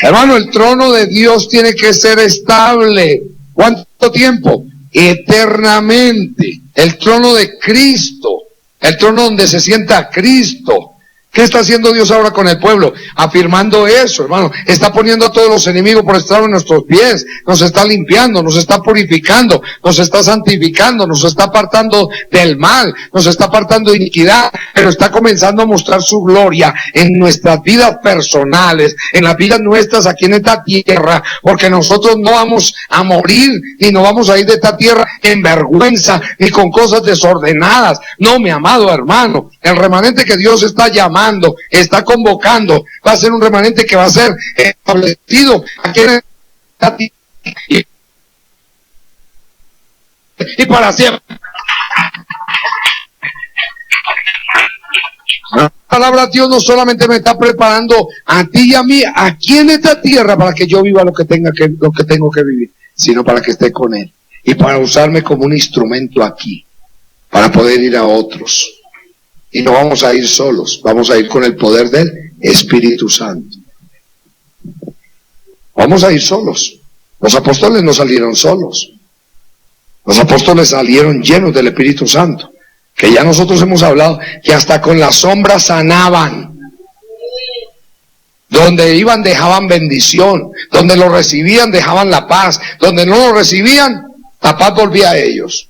S1: Hermano, el trono de Dios tiene que ser estable. ¿Cuánto tiempo? Eternamente. El trono de Cristo, el trono donde se sienta Cristo. ¿Qué está haciendo Dios ahora con el pueblo? Afirmando eso, hermano. Está poniendo a todos los enemigos por estrado en nuestros pies. Nos está limpiando, nos está purificando, nos está santificando, nos está apartando del mal, nos está apartando de iniquidad, pero está comenzando a mostrar su gloria en nuestras vidas personales, en las vidas nuestras aquí en esta tierra, porque nosotros no vamos a morir, ni nos vamos a ir de esta tierra en vergüenza, ni con cosas desordenadas. No, mi amado hermano, el remanente que Dios está llamando, está convocando, va a ser un remanente que va a ser establecido aquí en esta tierra y para siempre. La palabra de Dios no solamente me está preparando a ti y a mí aquí en esta tierra para que yo viva lo que tengo que vivir, sino para que esté con Él y para usarme como un instrumento aquí, para poder ir a otros. Y no vamos a ir solos, vamos a ir con el poder del Espíritu Santo. Vamos a ir solos. Los apóstoles no salieron solos. Los apóstoles salieron llenos del Espíritu Santo. Que ya nosotros hemos hablado que hasta con la sombra sanaban. Donde iban dejaban bendición. Donde lo recibían dejaban la paz. Donde no lo recibían, la paz volvía a ellos.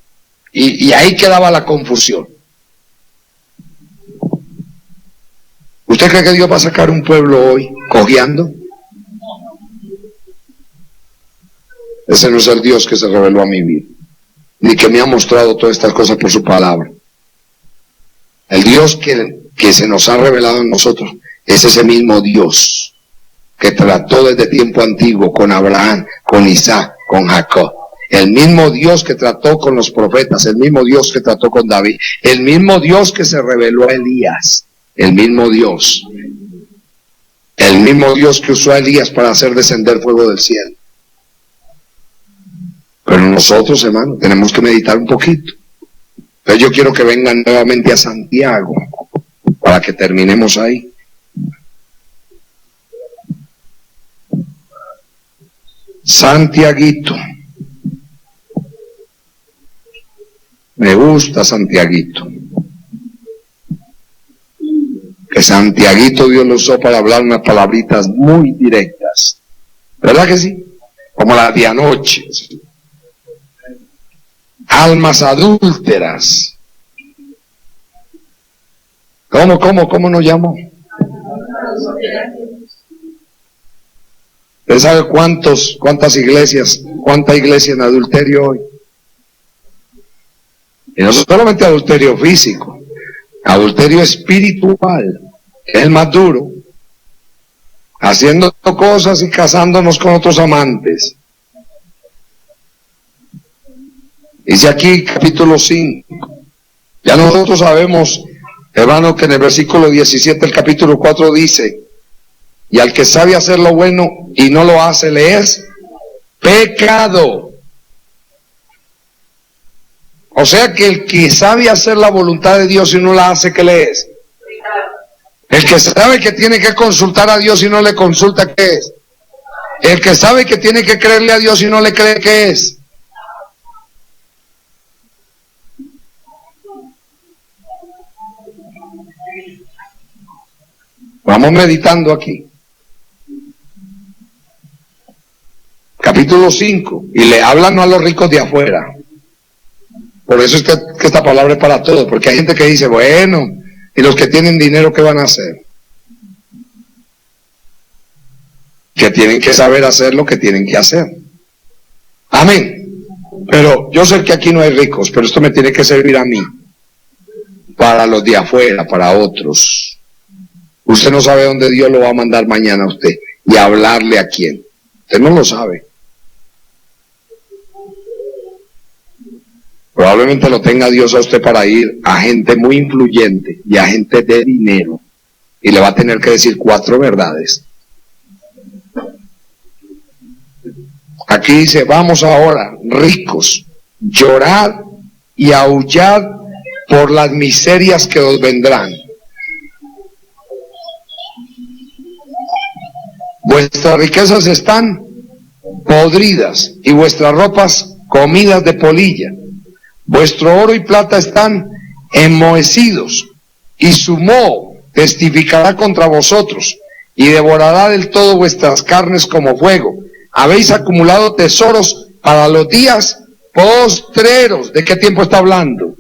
S1: Y ahí quedaba la confusión. ¿Usted cree que Dios va a sacar un pueblo hoy cojeando? Ese no es el Dios que se reveló a mi vida, ni que me ha mostrado todas estas cosas por su palabra. El Dios que se nos ha revelado en nosotros es ese mismo Dios que trató desde tiempo antiguo con Abraham, con Isaac, con Jacob. El mismo Dios que trató con los profetas, el mismo Dios que trató con David, el mismo Dios que se reveló a Elías. El mismo Dios que usó a Elías para hacer descender fuego del cielo. Pero nosotros, hermano, tenemos que meditar un poquito. Entonces yo quiero que vengan nuevamente a Santiago para que terminemos ahí. Santiaguito. Me gusta Santiaguito. Que Santiaguito Dios lo usó para hablar unas palabritas muy directas. ¿Verdad que sí? Como las de anoche. Almas adúlteras. ¿Cómo nos llamó? ¿Usted sabe cuánta iglesia en adulterio hoy? Y no solamente adulterio físico. Adulterio espiritual, es el más duro, haciendo cosas y casándonos con otros amantes. Dice aquí capítulo 5, ya nosotros sabemos, hermano, que en el versículo 17 del capítulo 4 dice, y al que sabe hacer lo bueno y no lo hace, le es pecado. O sea que el que sabe hacer la voluntad de Dios y no la hace, ¿qué le es? El que sabe que tiene que consultar a Dios y no le consulta, ¿qué es? El que sabe que tiene que creerle a Dios y no le cree, ¿qué es? Vamos meditando aquí. Capítulo 5. Y le hablan no a los ricos de afuera. Por eso es que esta palabra es para todos, porque hay gente que dice, bueno, ¿y los que tienen dinero qué van a hacer? que tienen que saber hacer lo que tienen que hacer. Amén. Pero yo sé que aquí no hay ricos, pero esto me tiene que servir a mí, para los de afuera, para otros. Usted no sabe dónde Dios lo va a mandar mañana a usted, y a hablarle a quién. Usted no lo sabe. Probablemente lo tenga Dios a usted para ir a gente muy influyente y a gente de dinero, y le va a tener que decir 4 verdades. Aquí dice, vamos ahora, ricos, llorad y aullad por las miserias que os vendrán. Vuestras riquezas están podridas y vuestras ropas comidas de polilla. Vuestro oro y plata están enmohecidos, y su moho testificará contra vosotros, y devorará del todo vuestras carnes como fuego. Habéis acumulado tesoros para los días postreros. ¿De qué tiempo está hablando?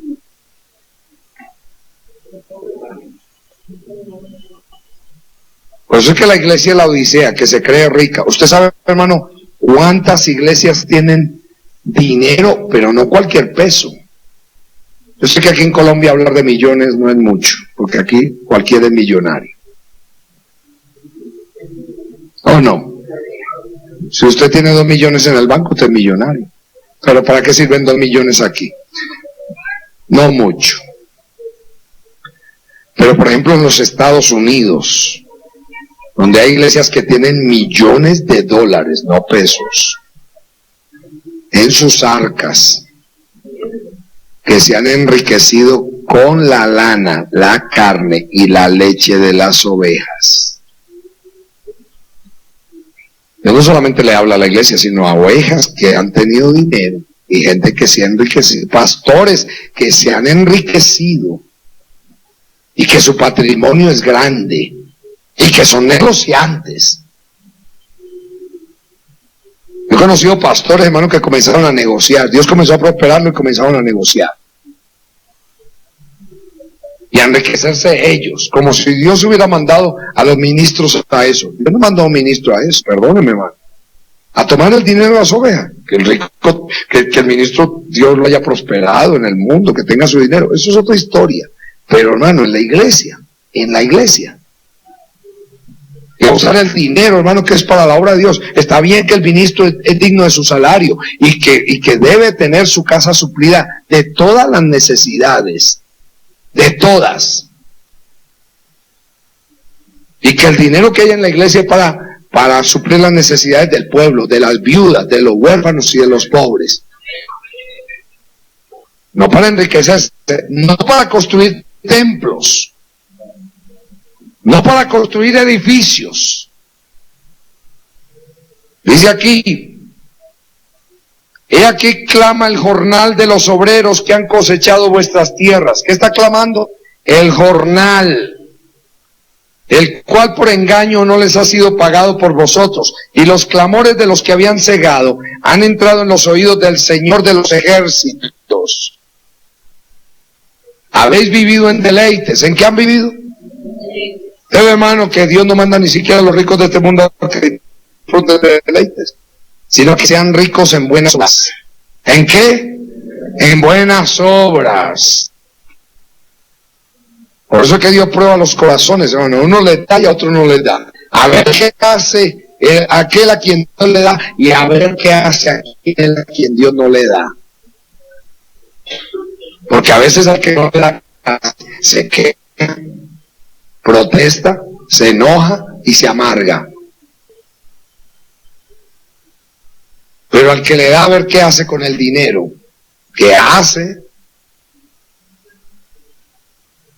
S1: Por eso es que la iglesia de la Odisea, que se cree rica. Usted sabe, hermano, cuántas iglesias tienen dinero, pero no cualquier peso. Yo sé que aquí en Colombia hablar de millones no es mucho, porque aquí cualquiera es millonario. ¿O no? Si usted tiene 2 millones en el banco, usted es millonario. Pero ¿para qué sirven 2 millones aquí? No mucho. Pero por ejemplo en los Estados Unidos, donde hay iglesias que tienen millones de dólares, no pesos, en sus arcas, que se han enriquecido con la lana, la carne y la leche de las ovejas. Yo no solamente le hablo a la iglesia, sino a ovejas que han tenido dinero y gente que se ha enriquecido, pastores que se han enriquecido y que su patrimonio es grande y que son negociantes. Yo he conocido pastores, hermanos, que comenzaron a negociar. Dios comenzó a prosperarlo y comenzaron a negociar. Y a enriquecerse ellos, como si Dios hubiera mandado a los ministros a eso. Yo no mandó a un ministro a eso, perdóneme, hermano. A tomar el dinero de las ovejas. Que el rico, que el ministro, Dios lo haya prosperado en el mundo, que tenga su dinero. Eso es otra historia. Pero, hermano, en la iglesia. Y usar el dinero, hermano, que es para la obra de Dios. Está bien que el ministro es digno de su salario y que debe tener su casa suplida de todas las necesidades. De todas. Y que el dinero que hay en la iglesia es para suplir las necesidades del pueblo, de las viudas, de los huérfanos y de los pobres. No para enriquecerse, no para construir templos, no para construir edificios. Dice aquí, he aquí clama el jornal de los obreros que han cosechado vuestras tierras. ¿Qué está clamando? El jornal, el cual por engaño no les ha sido pagado por vosotros. Y los clamores de los que habían cegado han entrado en los oídos del Señor de los ejércitos. Habéis vivido en deleites. ¿En qué han vivido? Hermano, que Dios no manda ni siquiera a los ricos de este mundo que disfruten de deleites, sino que sean ricos en buenas obras. ¿En qué? En buenas obras. Por eso es que Dios prueba los corazones, hermano. Uno le da y a otro no le da. A ver qué hace aquel a quien Dios le da, y a ver qué hace aquel a quien Dios no le da. Porque a veces al que no le da se queja, protesta, se enoja y se amarga. Pero al que le da, a ver qué hace con el dinero. ¿Qué hace?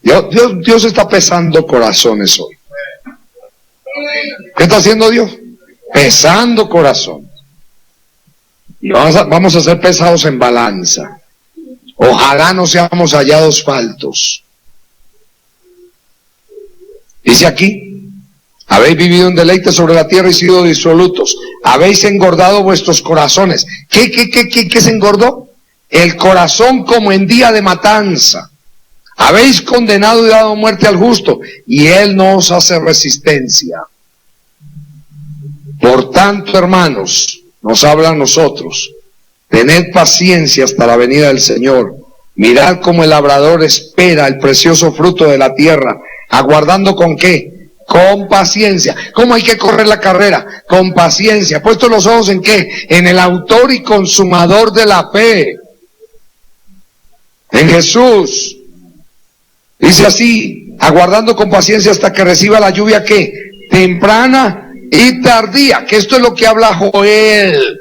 S1: Dios está pesando corazones hoy. ¿Qué está haciendo Dios? Pesando corazones. Y vamos a ser pesados en balanza. Ojalá no seamos hallados faltos. Dice aquí, habéis vivido en deleite sobre la tierra y sido disolutos. Habéis engordado vuestros corazones. ¿Qué se engordó? El corazón como en día de matanza. Habéis condenado y dado muerte al justo, y él no os hace resistencia. Por tanto, hermanos, nos habla a nosotros, tened paciencia hasta la venida del Señor. Mirad cómo el labrador espera el precioso fruto de la tierra, aguardando ¿con qué? Con paciencia. ¿Cómo hay que correr la carrera? Con paciencia. ¿Puesto los ojos en qué? En el autor y consumador de la fe, en Jesús. Dice así, aguardando con paciencia hasta que reciba la lluvia ¿qué? Temprana y tardía, que esto es lo que habla Joel,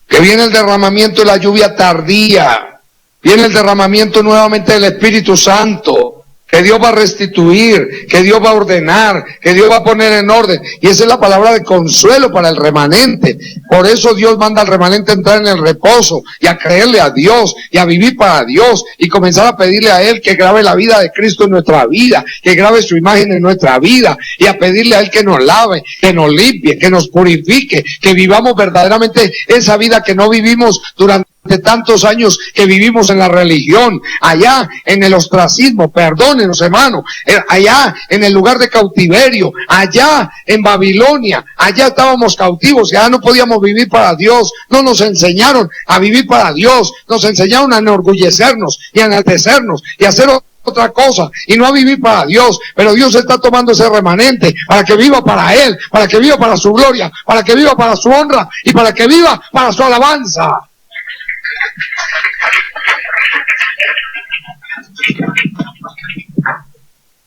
S1: que viene el derramamiento de la lluvia tardía, viene el derramamiento nuevamente del Espíritu Santo, que Dios va a restituir, que Dios va a ordenar, que Dios va a poner en orden. Y esa es la palabra de consuelo para el remanente. Por eso Dios manda al remanente a entrar en el reposo y a creerle a Dios y a vivir para Dios y comenzar a pedirle a Él que grabe la vida de Cristo en nuestra vida, que grabe su imagen en nuestra vida, y a pedirle a Él que nos lave, que nos limpie, que nos purifique, que vivamos verdaderamente esa vida que no vivimos durante tantos años que vivimos en la religión, allá en el ostracismo, perdónenos hermano, allá en el lugar de cautiverio, allá en Babilonia, allá estábamos cautivos, ya no podíamos vivir para Dios, no nos enseñaron a vivir para Dios, nos enseñaron a enorgullecernos y a enaltecernos y a hacer otra cosa y no a vivir para Dios. Pero Dios está tomando ese remanente para que viva para Él, para que viva para su gloria, para que viva para su honra y para que viva para su alabanza.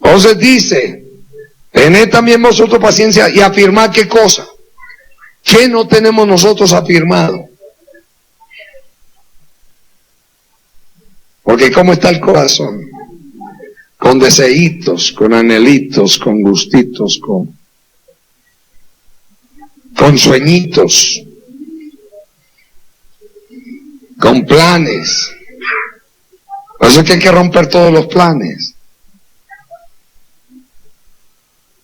S1: Entonces dice, tened también vosotros paciencia y afirmad qué cosa, ¿qué no tenemos nosotros afirmado? Porque ¿cómo está el corazón? Con deseitos, con anhelitos, con gustitos, con sueñitos, con planes. Por eso es que hay que romper todos los planes.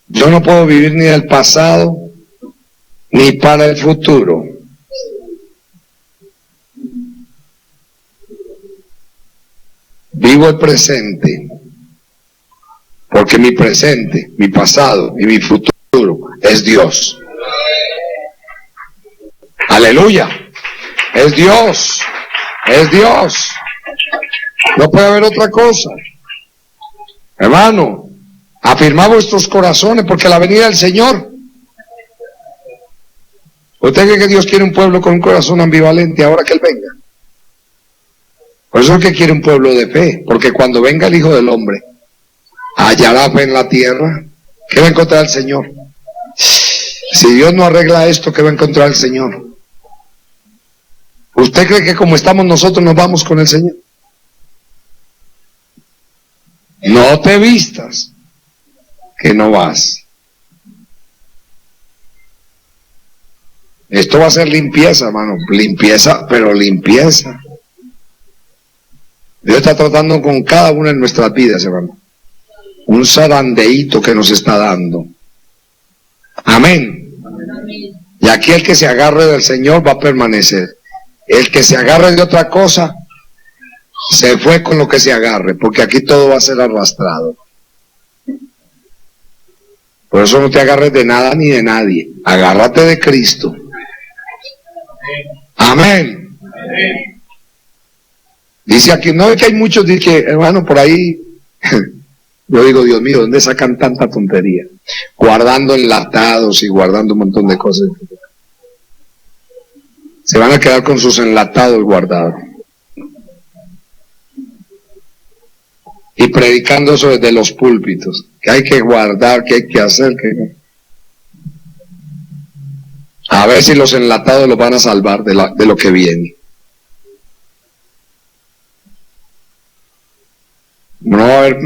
S1: Yo no puedo vivir ni del pasado ni para el futuro. Vivo el presente, porque mi presente, mi pasado y mi futuro es Dios. Aleluya. Es Dios. Es Dios. No puede haber otra cosa. Hermano, afirmad vuestros corazones, porque la venida del Señor. ¿Usted cree que Dios quiere un pueblo con un corazón ambivalente ahora que Él venga? Por eso es que quiere un pueblo de fe, porque cuando venga el Hijo del Hombre, hallará fe en la tierra. ¿Qué va a encontrar el Señor? Si Dios no arregla esto, ¿qué va a encontrar el Señor? ¿Usted cree que como estamos nosotros nos vamos con el Señor? No te vistas, que no vas. Esto va a ser limpieza, hermano, limpieza, pero limpieza. Dios está tratando con cada una de nuestras vidas, hermano. Un zarandeíto que nos está dando. Amén. Y aquí el que se agarre del Señor va a permanecer. El que se agarre de otra cosa, se fue con lo que se agarre, porque aquí todo va a ser arrastrado. Por eso no te agarres de nada ni de nadie. Agárrate de Cristo. Amén. Dice aquí, no es que hay muchos, dice, hermano, por ahí, yo digo, Dios mío, ¿dónde sacan tanta tontería? Guardando enlatados y guardando un montón de cosas. Se van a quedar con sus enlatados guardados. Y predicando eso desde los púlpitos, que hay que guardar, que hay que hacer, que... A ver si los enlatados los van a salvar de lo que viene. No va a haber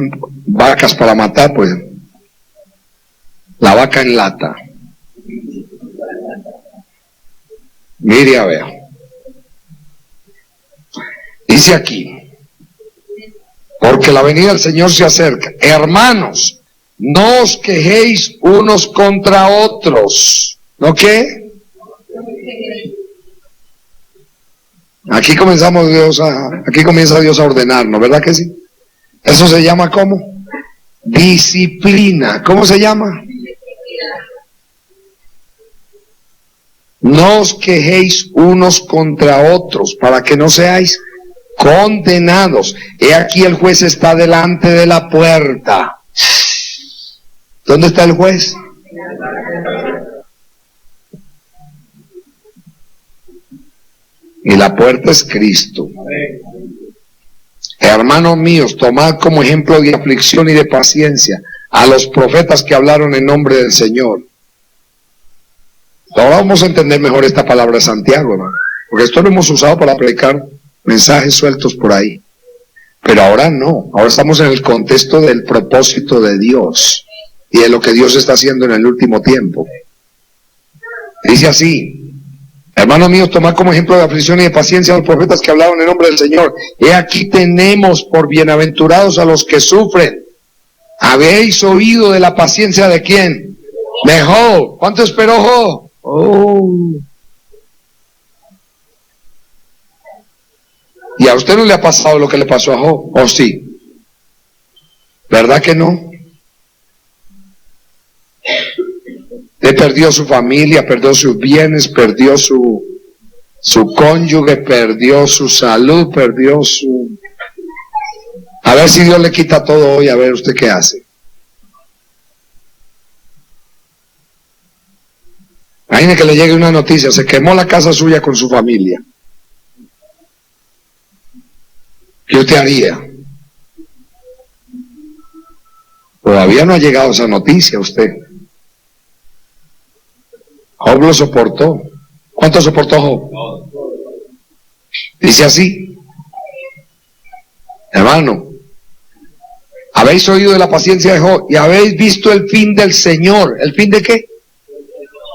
S1: vacas para matar, pues la vaca en lata. Mire a ver. Dice aquí, porque la venida del Señor se acerca. Hermanos, no os quejéis unos contra otros. ¿No qué? Aquí comienza Dios a ordenarnos, ¿verdad que sí? Eso se llama ¿cómo? Disciplina. ¿Cómo se llama? No os quejéis unos contra otros, para que no seáis condenados. He aquí el juez está delante de la puerta. ¿Dónde está el juez? Y la puerta es Cristo. Hermanos míos, tomad como ejemplo de aflicción y de paciencia a los profetas que hablaron en nombre del Señor. Ahora vamos a entender mejor esta palabra de Santiago, hermano, porque esto lo hemos usado para predicar mensajes sueltos por ahí. Pero ahora no, ahora estamos en el contexto del propósito de Dios y de lo que Dios está haciendo en el último tiempo. Dice así: hermanos míos, tomad como ejemplo de aflicción y de paciencia a los profetas que hablaron en nombre del Señor. He aquí tenemos por bienaventurados a los que sufren. ¿Habéis oído de la paciencia de quién? De Job. ¿Cuánto esperó Job? ¿Y a usted no le ha pasado lo que le pasó a Job? ¿O sí? ¿Verdad que no? Él perdió su familia, perdió sus bienes, perdió su cónyuge, perdió su salud, perdió su... A ver si Dios le quita todo hoy, a ver usted qué hace. Imagine que le llegue una noticia: se quemó la casa suya con su familia. ¿Qué usted haría? Todavía no ha llegado esa noticia a usted. Job lo soportó. ¿Cuánto soportó Job? Dice así: hermano, habéis oído de la paciencia de Job y habéis visto el fin del Señor. ¿El fin de qué?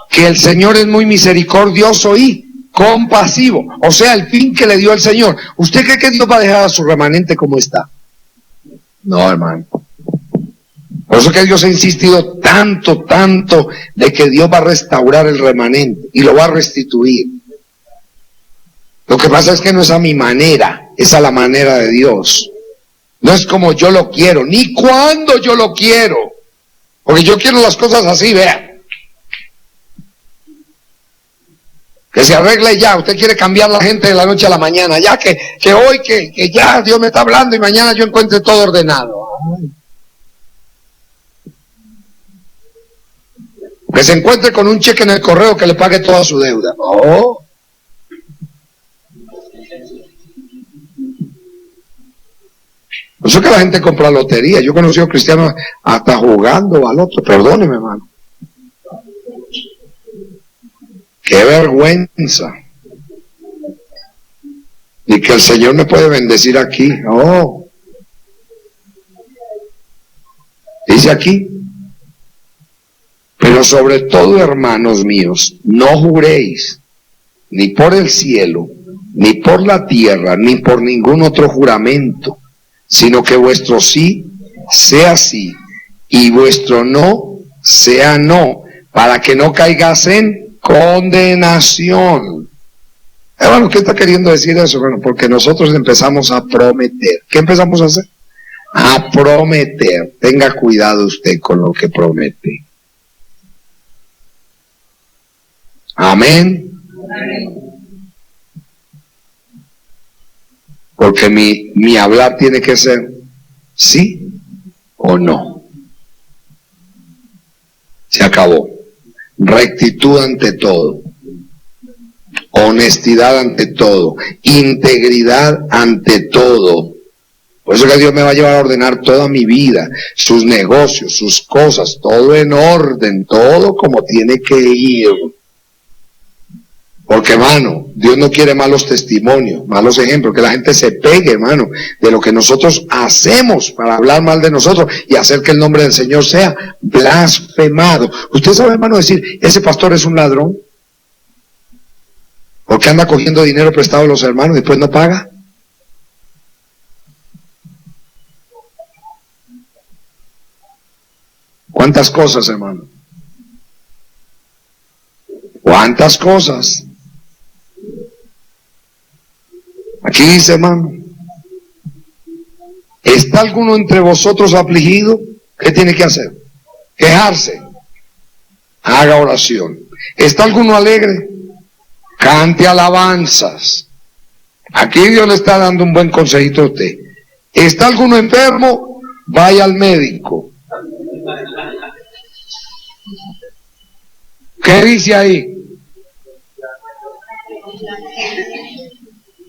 S1: Que el Señor es muy misericordioso y compasivo. O sea, el fin que le dio el Señor. ¿Usted cree que Dios va a dejar a su remanente como está? No, hermano. Por eso que Dios ha insistido tanto de que Dios va a restaurar el remanente y lo va a restituir. Lo que pasa es que no es a mi manera, es a la manera de Dios. No es como yo lo quiero, ni cuando yo lo quiero. Porque yo quiero las cosas así, vean. Que se arregle ya. Usted quiere cambiar la gente de la noche a la mañana. Ya que hoy que ya Dios me está hablando y mañana yo encuentre todo ordenado. Que se encuentre con un cheque en el correo que le pague toda su deuda. No. Por eso que la gente compra lotería. Yo he conocido cristianos hasta jugando al otro. Perdóneme, hermano. ¡Qué vergüenza! Y que el Señor me puede bendecir aquí. No. Dice aquí: pero sobre todo, hermanos míos, no juréis ni por el cielo, ni por la tierra, ni por ningún otro juramento, sino que vuestro sí sea sí y vuestro no sea no, para que no caigas en condenación. Bueno, ¿qué está queriendo decir eso? Bueno, porque nosotros empezamos a prometer. ¿Qué empezamos a hacer? A prometer. Tenga cuidado usted con lo que promete. Amén. Porque mi hablar tiene que ser sí o no. Se acabó. Rectitud ante todo, honestidad ante todo, integridad ante todo. Por eso que Dios me va a llevar a ordenar toda mi vida, sus negocios, sus cosas, todo en orden, todo como tiene que ir. Porque, hermano, Dios no quiere malos testimonios, malos ejemplos, que la gente se pegue, hermano, de lo que nosotros hacemos para hablar mal de nosotros y hacer que el nombre del Señor sea blasfemado. Usted sabe, hermano, decir: ese pastor es un ladrón, porque anda cogiendo dinero prestado a los hermanos y después no paga. ¿Cuántas cosas, hermano? ¿Cuántas cosas? Aquí dice, hermano: ¿está alguno entre vosotros afligido? ¿Qué tiene que hacer? Quejarse. Haga oración. ¿Está alguno alegre? cante alabanzas. Aquí Dios le está dando un buen consejito a usted. ¿Está alguno enfermo? Vaya al médico. ¿Qué dice ahí?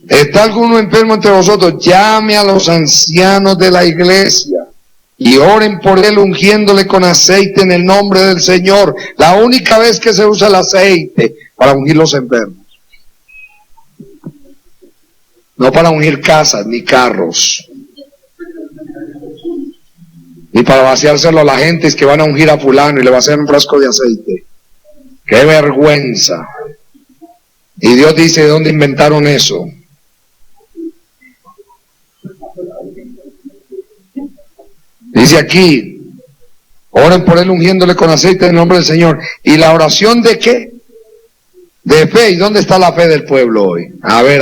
S1: ¿Está alguno enfermo entre vosotros? Llame a los ancianos de la iglesia y oren por él ungiéndole con aceite en el nombre del Señor. La única vez que se usa el aceite para ungir los enfermos. No para ungir casas ni carros. Ni para vaciárselo a la gente, es que van a ungir a fulano y le va a hacer un frasco de aceite. ¡Qué vergüenza! Y Dios dice, ¿de dónde inventaron eso? Dice aquí, oren por él ungiéndole con aceite en el nombre del Señor. ¿Y la oración de qué? De fe. ¿Y dónde está la fe del pueblo hoy? A ver.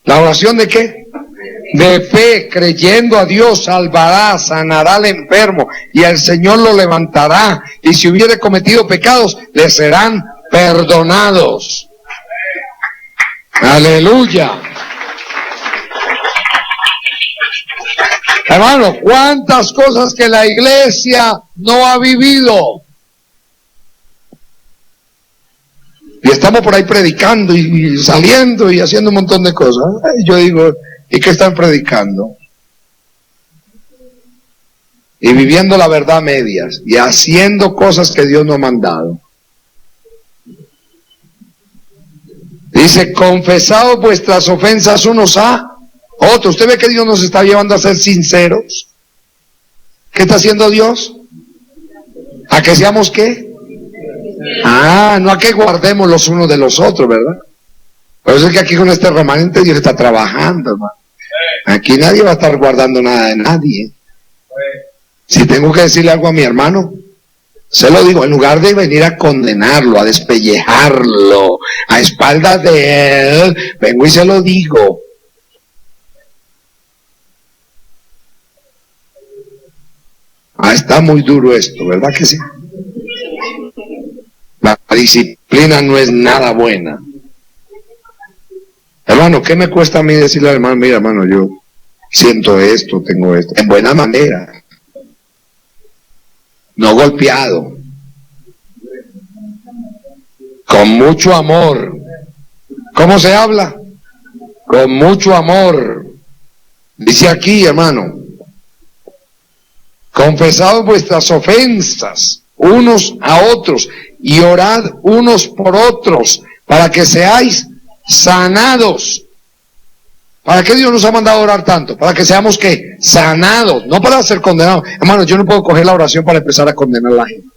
S1: ¿La oración de qué? De fe, creyendo a Dios, salvará, sanará al enfermo, y el Señor lo levantará, y si hubiere cometido pecados, le serán perdonados. Aleluya. Hermano, ¿cuántas cosas que la iglesia no ha vivido? Y estamos por ahí predicando y saliendo y haciendo un montón de cosas. Yo digo, ¿y qué están predicando? Y viviendo la verdad a medias y haciendo cosas que Dios no ha mandado. Dice, confesaos vuestras ofensas unos a otros. ¿Usted ve que Dios nos está llevando a ser sinceros? ¿Qué está haciendo Dios? ¿A que seamos qué? No a que guardemos los unos de los otros, ¿verdad? Por eso es que aquí con este remanente Dios está trabajando, hermano. Aquí nadie va a estar guardando nada de nadie. Si tengo que decirle algo a mi hermano, se lo digo, en lugar de venir a condenarlo, a despellejarlo, a espaldas de él, vengo y se lo digo. Está muy duro esto, ¿verdad que sí? La disciplina no es nada buena. Hermano, ¿qué me cuesta a mí decirle al hermano, mira hermano, yo siento esto, tengo esto, en buena manera, no golpeado, con mucho amor? ¿Cómo se habla? Con mucho amor. Dice aquí, hermano, confesad vuestras ofensas unos a otros y orad unos por otros para que seáis sanados. ¿Para qué Dios nos ha mandado a orar tanto? Para que seamos ¿qué? Sanados, no para ser condenados. Hermano, yo no puedo coger la oración para empezar a condenar a la gente.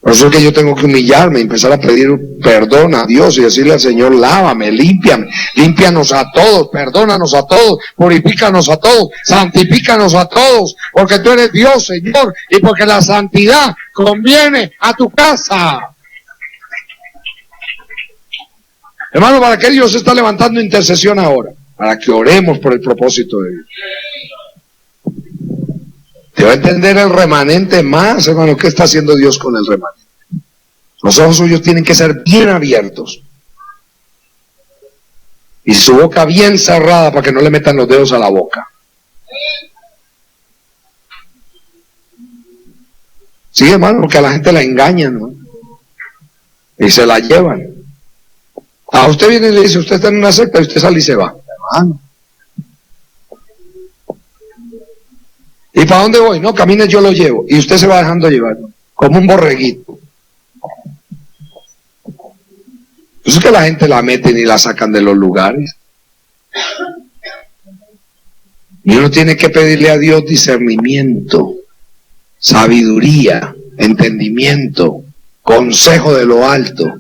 S1: Por eso es que yo tengo que humillarme y empezar a pedir perdón a Dios y decirle al Señor, lávame, límpiame, límpianos a todos, perdónanos a todos, purifícanos a todos, santifícanos a todos, porque tú eres Dios, Señor, y porque la santidad conviene a tu casa. Hermano, ¿para qué Dios está levantando intercesión ahora? Para que oremos por el propósito de Dios. Te va a entender el remanente más, hermano, ¿qué está haciendo Dios con el remanente? Los ojos suyos tienen que ser bien abiertos y su boca bien cerrada para que no le metan los dedos a la boca. Sí, hermano, porque a la gente la engañan, ¿no? Y se la llevan. A usted viene y le dice, usted está en una secta y usted sale y se va. Hermano. ¿Y para dónde voy? No, camine, yo lo llevo. Y usted se va dejando llevar, ¿no? Como un borreguito. Eso es que la gente la meten y la sacan de los lugares. Y uno tiene que pedirle a Dios discernimiento, sabiduría, entendimiento, consejo de lo alto.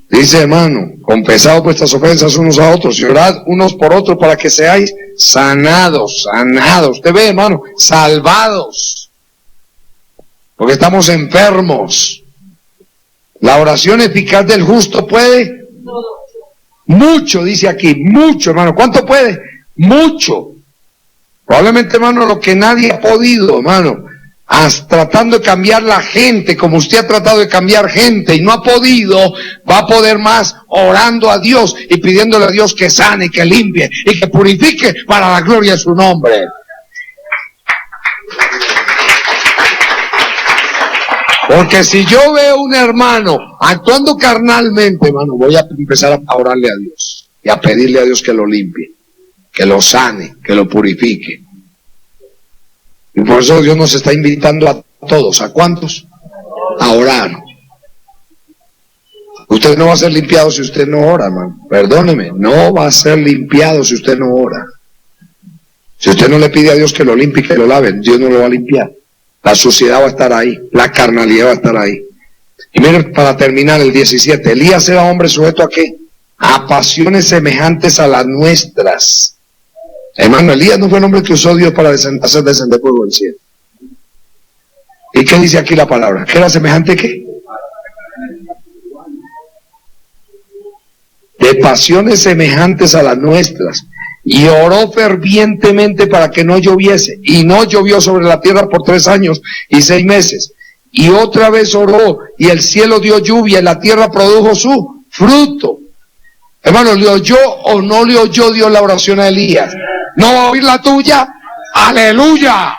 S1: Dice, hermano, confesad vuestras ofensas unos a otros y orad unos por otros para que seáis sanados, sanados. Usted ve, hermano, salvados. Porque estamos enfermos. La oración eficaz del justo puede mucho, dice aquí, mucho, hermano. ¿Cuánto puede? Mucho. Probablemente, hermano, lo que nadie ha podido, hermano, tratando de cambiar la gente, como usted ha tratado de cambiar gente y no ha podido, va a poder más orando a Dios y pidiéndole a Dios que sane, que limpie y que purifique para la gloria de su nombre. Porque si yo veo un hermano actuando carnalmente, hermano, voy a empezar a orarle a Dios y a pedirle a Dios que lo limpie, que lo sane, que lo purifique. Y por eso Dios nos está invitando a todos. ¿A cuántos? A orar. Usted no va a ser limpiado si usted no ora, hermano. Perdóneme, no va a ser limpiado si usted no ora. Si usted no le pide a Dios que lo limpie y que lo lave, Dios no lo va a limpiar. La suciedad va a estar ahí, la carnalidad va a estar ahí. Y miren, para terminar, el 17. Elías era hombre sujeto a ¿qué? A pasiones semejantes a las nuestras. Hermano, Elías no fue el hombre que usó Dios para hacer descender fuego del cielo. ¿Y qué dice aquí la palabra? ¿Que era semejante qué? De pasiones semejantes a las nuestras. Y oró fervientemente para que no lloviese. Y no llovió sobre la tierra por 3 años y 6 meses. Y otra vez oró, y el cielo dio lluvia, y la tierra produjo su fruto. Hermano, ¿le oyó o no le oyó Dios la oración a Elías? ¿No va a oír la tuya? ¡Aleluya!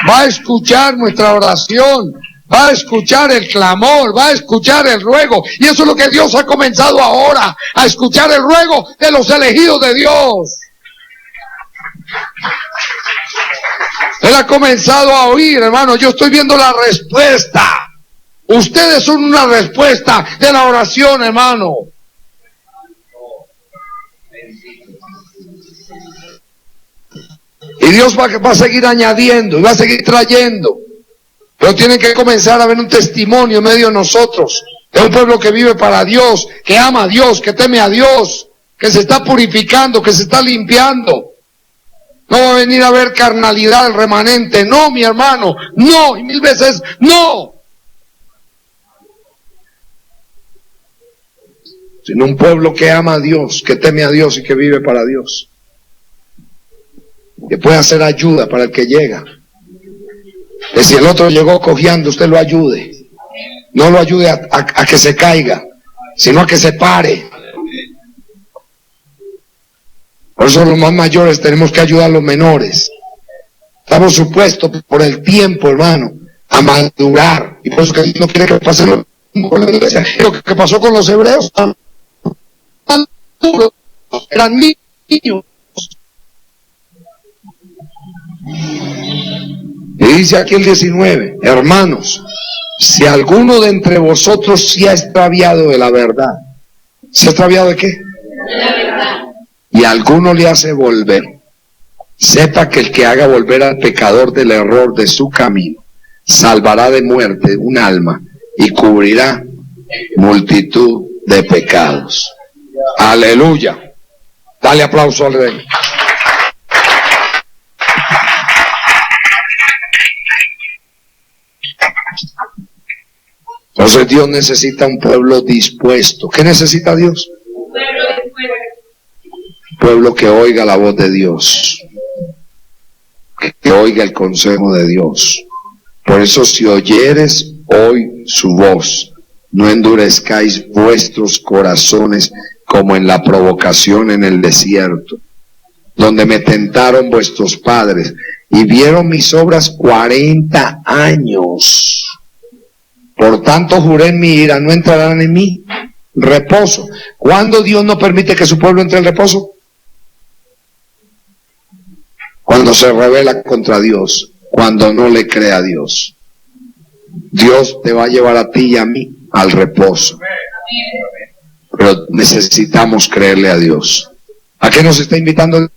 S1: Va a escuchar nuestra oración, va a escuchar el clamor, va a escuchar el ruego. Y eso es lo que Dios ha comenzado ahora, a escuchar el ruego de los elegidos de Dios. Él ha comenzado a oír, hermano. Yo estoy viendo la respuesta. Ustedes son una respuesta de la oración, hermano. Y Dios va a seguir añadiendo y va a seguir trayendo. Pero tiene que comenzar a haber un testimonio en medio de nosotros, de un pueblo que vive para Dios, que ama a Dios, que teme a Dios, que se está purificando, que se está limpiando. No va a venir a ver carnalidad el remanente. No, mi hermano, no, y 1000 veces no. Sino un pueblo que ama a Dios, que teme a Dios y que vive para Dios. Que puede hacer ayuda para el que llega. Que si el otro llegó cojeando, usted lo ayude. No lo ayude a que se caiga, sino a que se pare. Por eso los más mayores tenemos que ayudar a los menores. Estamos supuestos por el tiempo, hermano, a madurar. Y por eso que no quiere que pase lo con la iglesia. Lo que pasó con los hebreos, eran niños. Y dice aquí el 19, hermanos, si alguno de entre vosotros se ha extraviado de la verdad, ¿se ha extraviado de qué? De la verdad. Y alguno le hace volver, sepa que el que haga volver al pecador del error de su camino, salvará de muerte un alma y cubrirá multitud de pecados. Aleluya. Dale aplauso al Rey. Entonces Dios necesita un pueblo dispuesto. ¿Qué necesita Dios? Un pueblo dispuesto. Un pueblo que oiga la voz de Dios, que oiga el consejo de Dios. Por eso, si oyeres hoy su voz, no endurezcáis vuestros corazones como en la provocación en el desierto, donde me tentaron vuestros padres y vieron mis obras 40 años. Por tanto juré en mi ira, no entrarán en mi reposo. ¿Cuándo Dios no permite que su pueblo entre en reposo? Cuando se rebela contra Dios, cuando no le cree a Dios. Dios te va a llevar a ti y a mí al reposo. Pero necesitamos creerle a Dios. ¿A qué nos está invitando?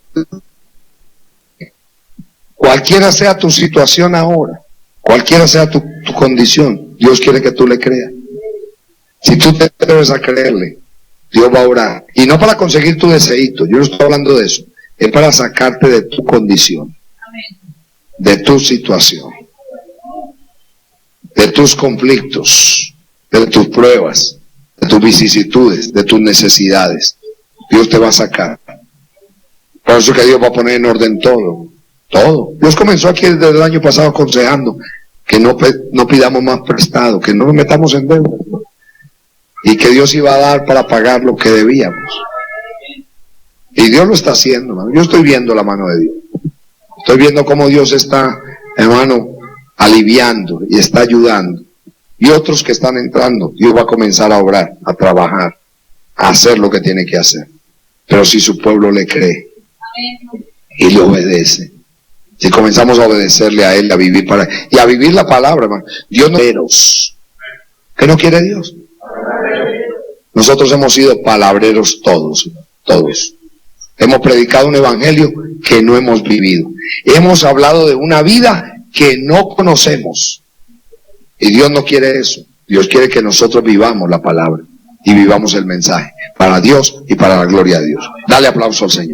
S1: Cualquiera sea tu situación ahora, cualquiera sea tu condición, Dios quiere que tú le creas. Si tú te atreves a creerle, Dios va a orar. Y no para conseguir tu deseito, yo no estoy hablando de eso. Es para sacarte de tu condición, de tu situación, de tus conflictos, de tus pruebas, de tus vicisitudes, de tus necesidades. Dios te va a sacar. Por eso que Dios va a poner en orden todo. Todo. Dios comenzó aquí desde el año pasado aconsejando que no pidamos más prestado, que no nos metamos en deuda. Y que Dios iba a dar para pagar lo que debíamos. Y Dios lo está haciendo, hermano. Yo estoy viendo la mano de Dios. Estoy viendo cómo Dios está, hermano, aliviando y está ayudando. Y otros que están entrando, Dios va a comenzar a obrar, a trabajar, a hacer lo que tiene que hacer. Pero si su pueblo le cree y le obedece, si comenzamos a obedecerle a Él, a vivir para Él, y a vivir la palabra, hermano. Dios no veros. ¿Qué no quiere Dios? Nosotros hemos sido palabreros todos, todos. Hemos predicado un evangelio que no hemos vivido. Hemos hablado de una vida que no conocemos. Y Dios no quiere eso. Dios quiere que nosotros vivamos la palabra y vivamos el mensaje para Dios y para la gloria de Dios. Dale aplauso al Señor.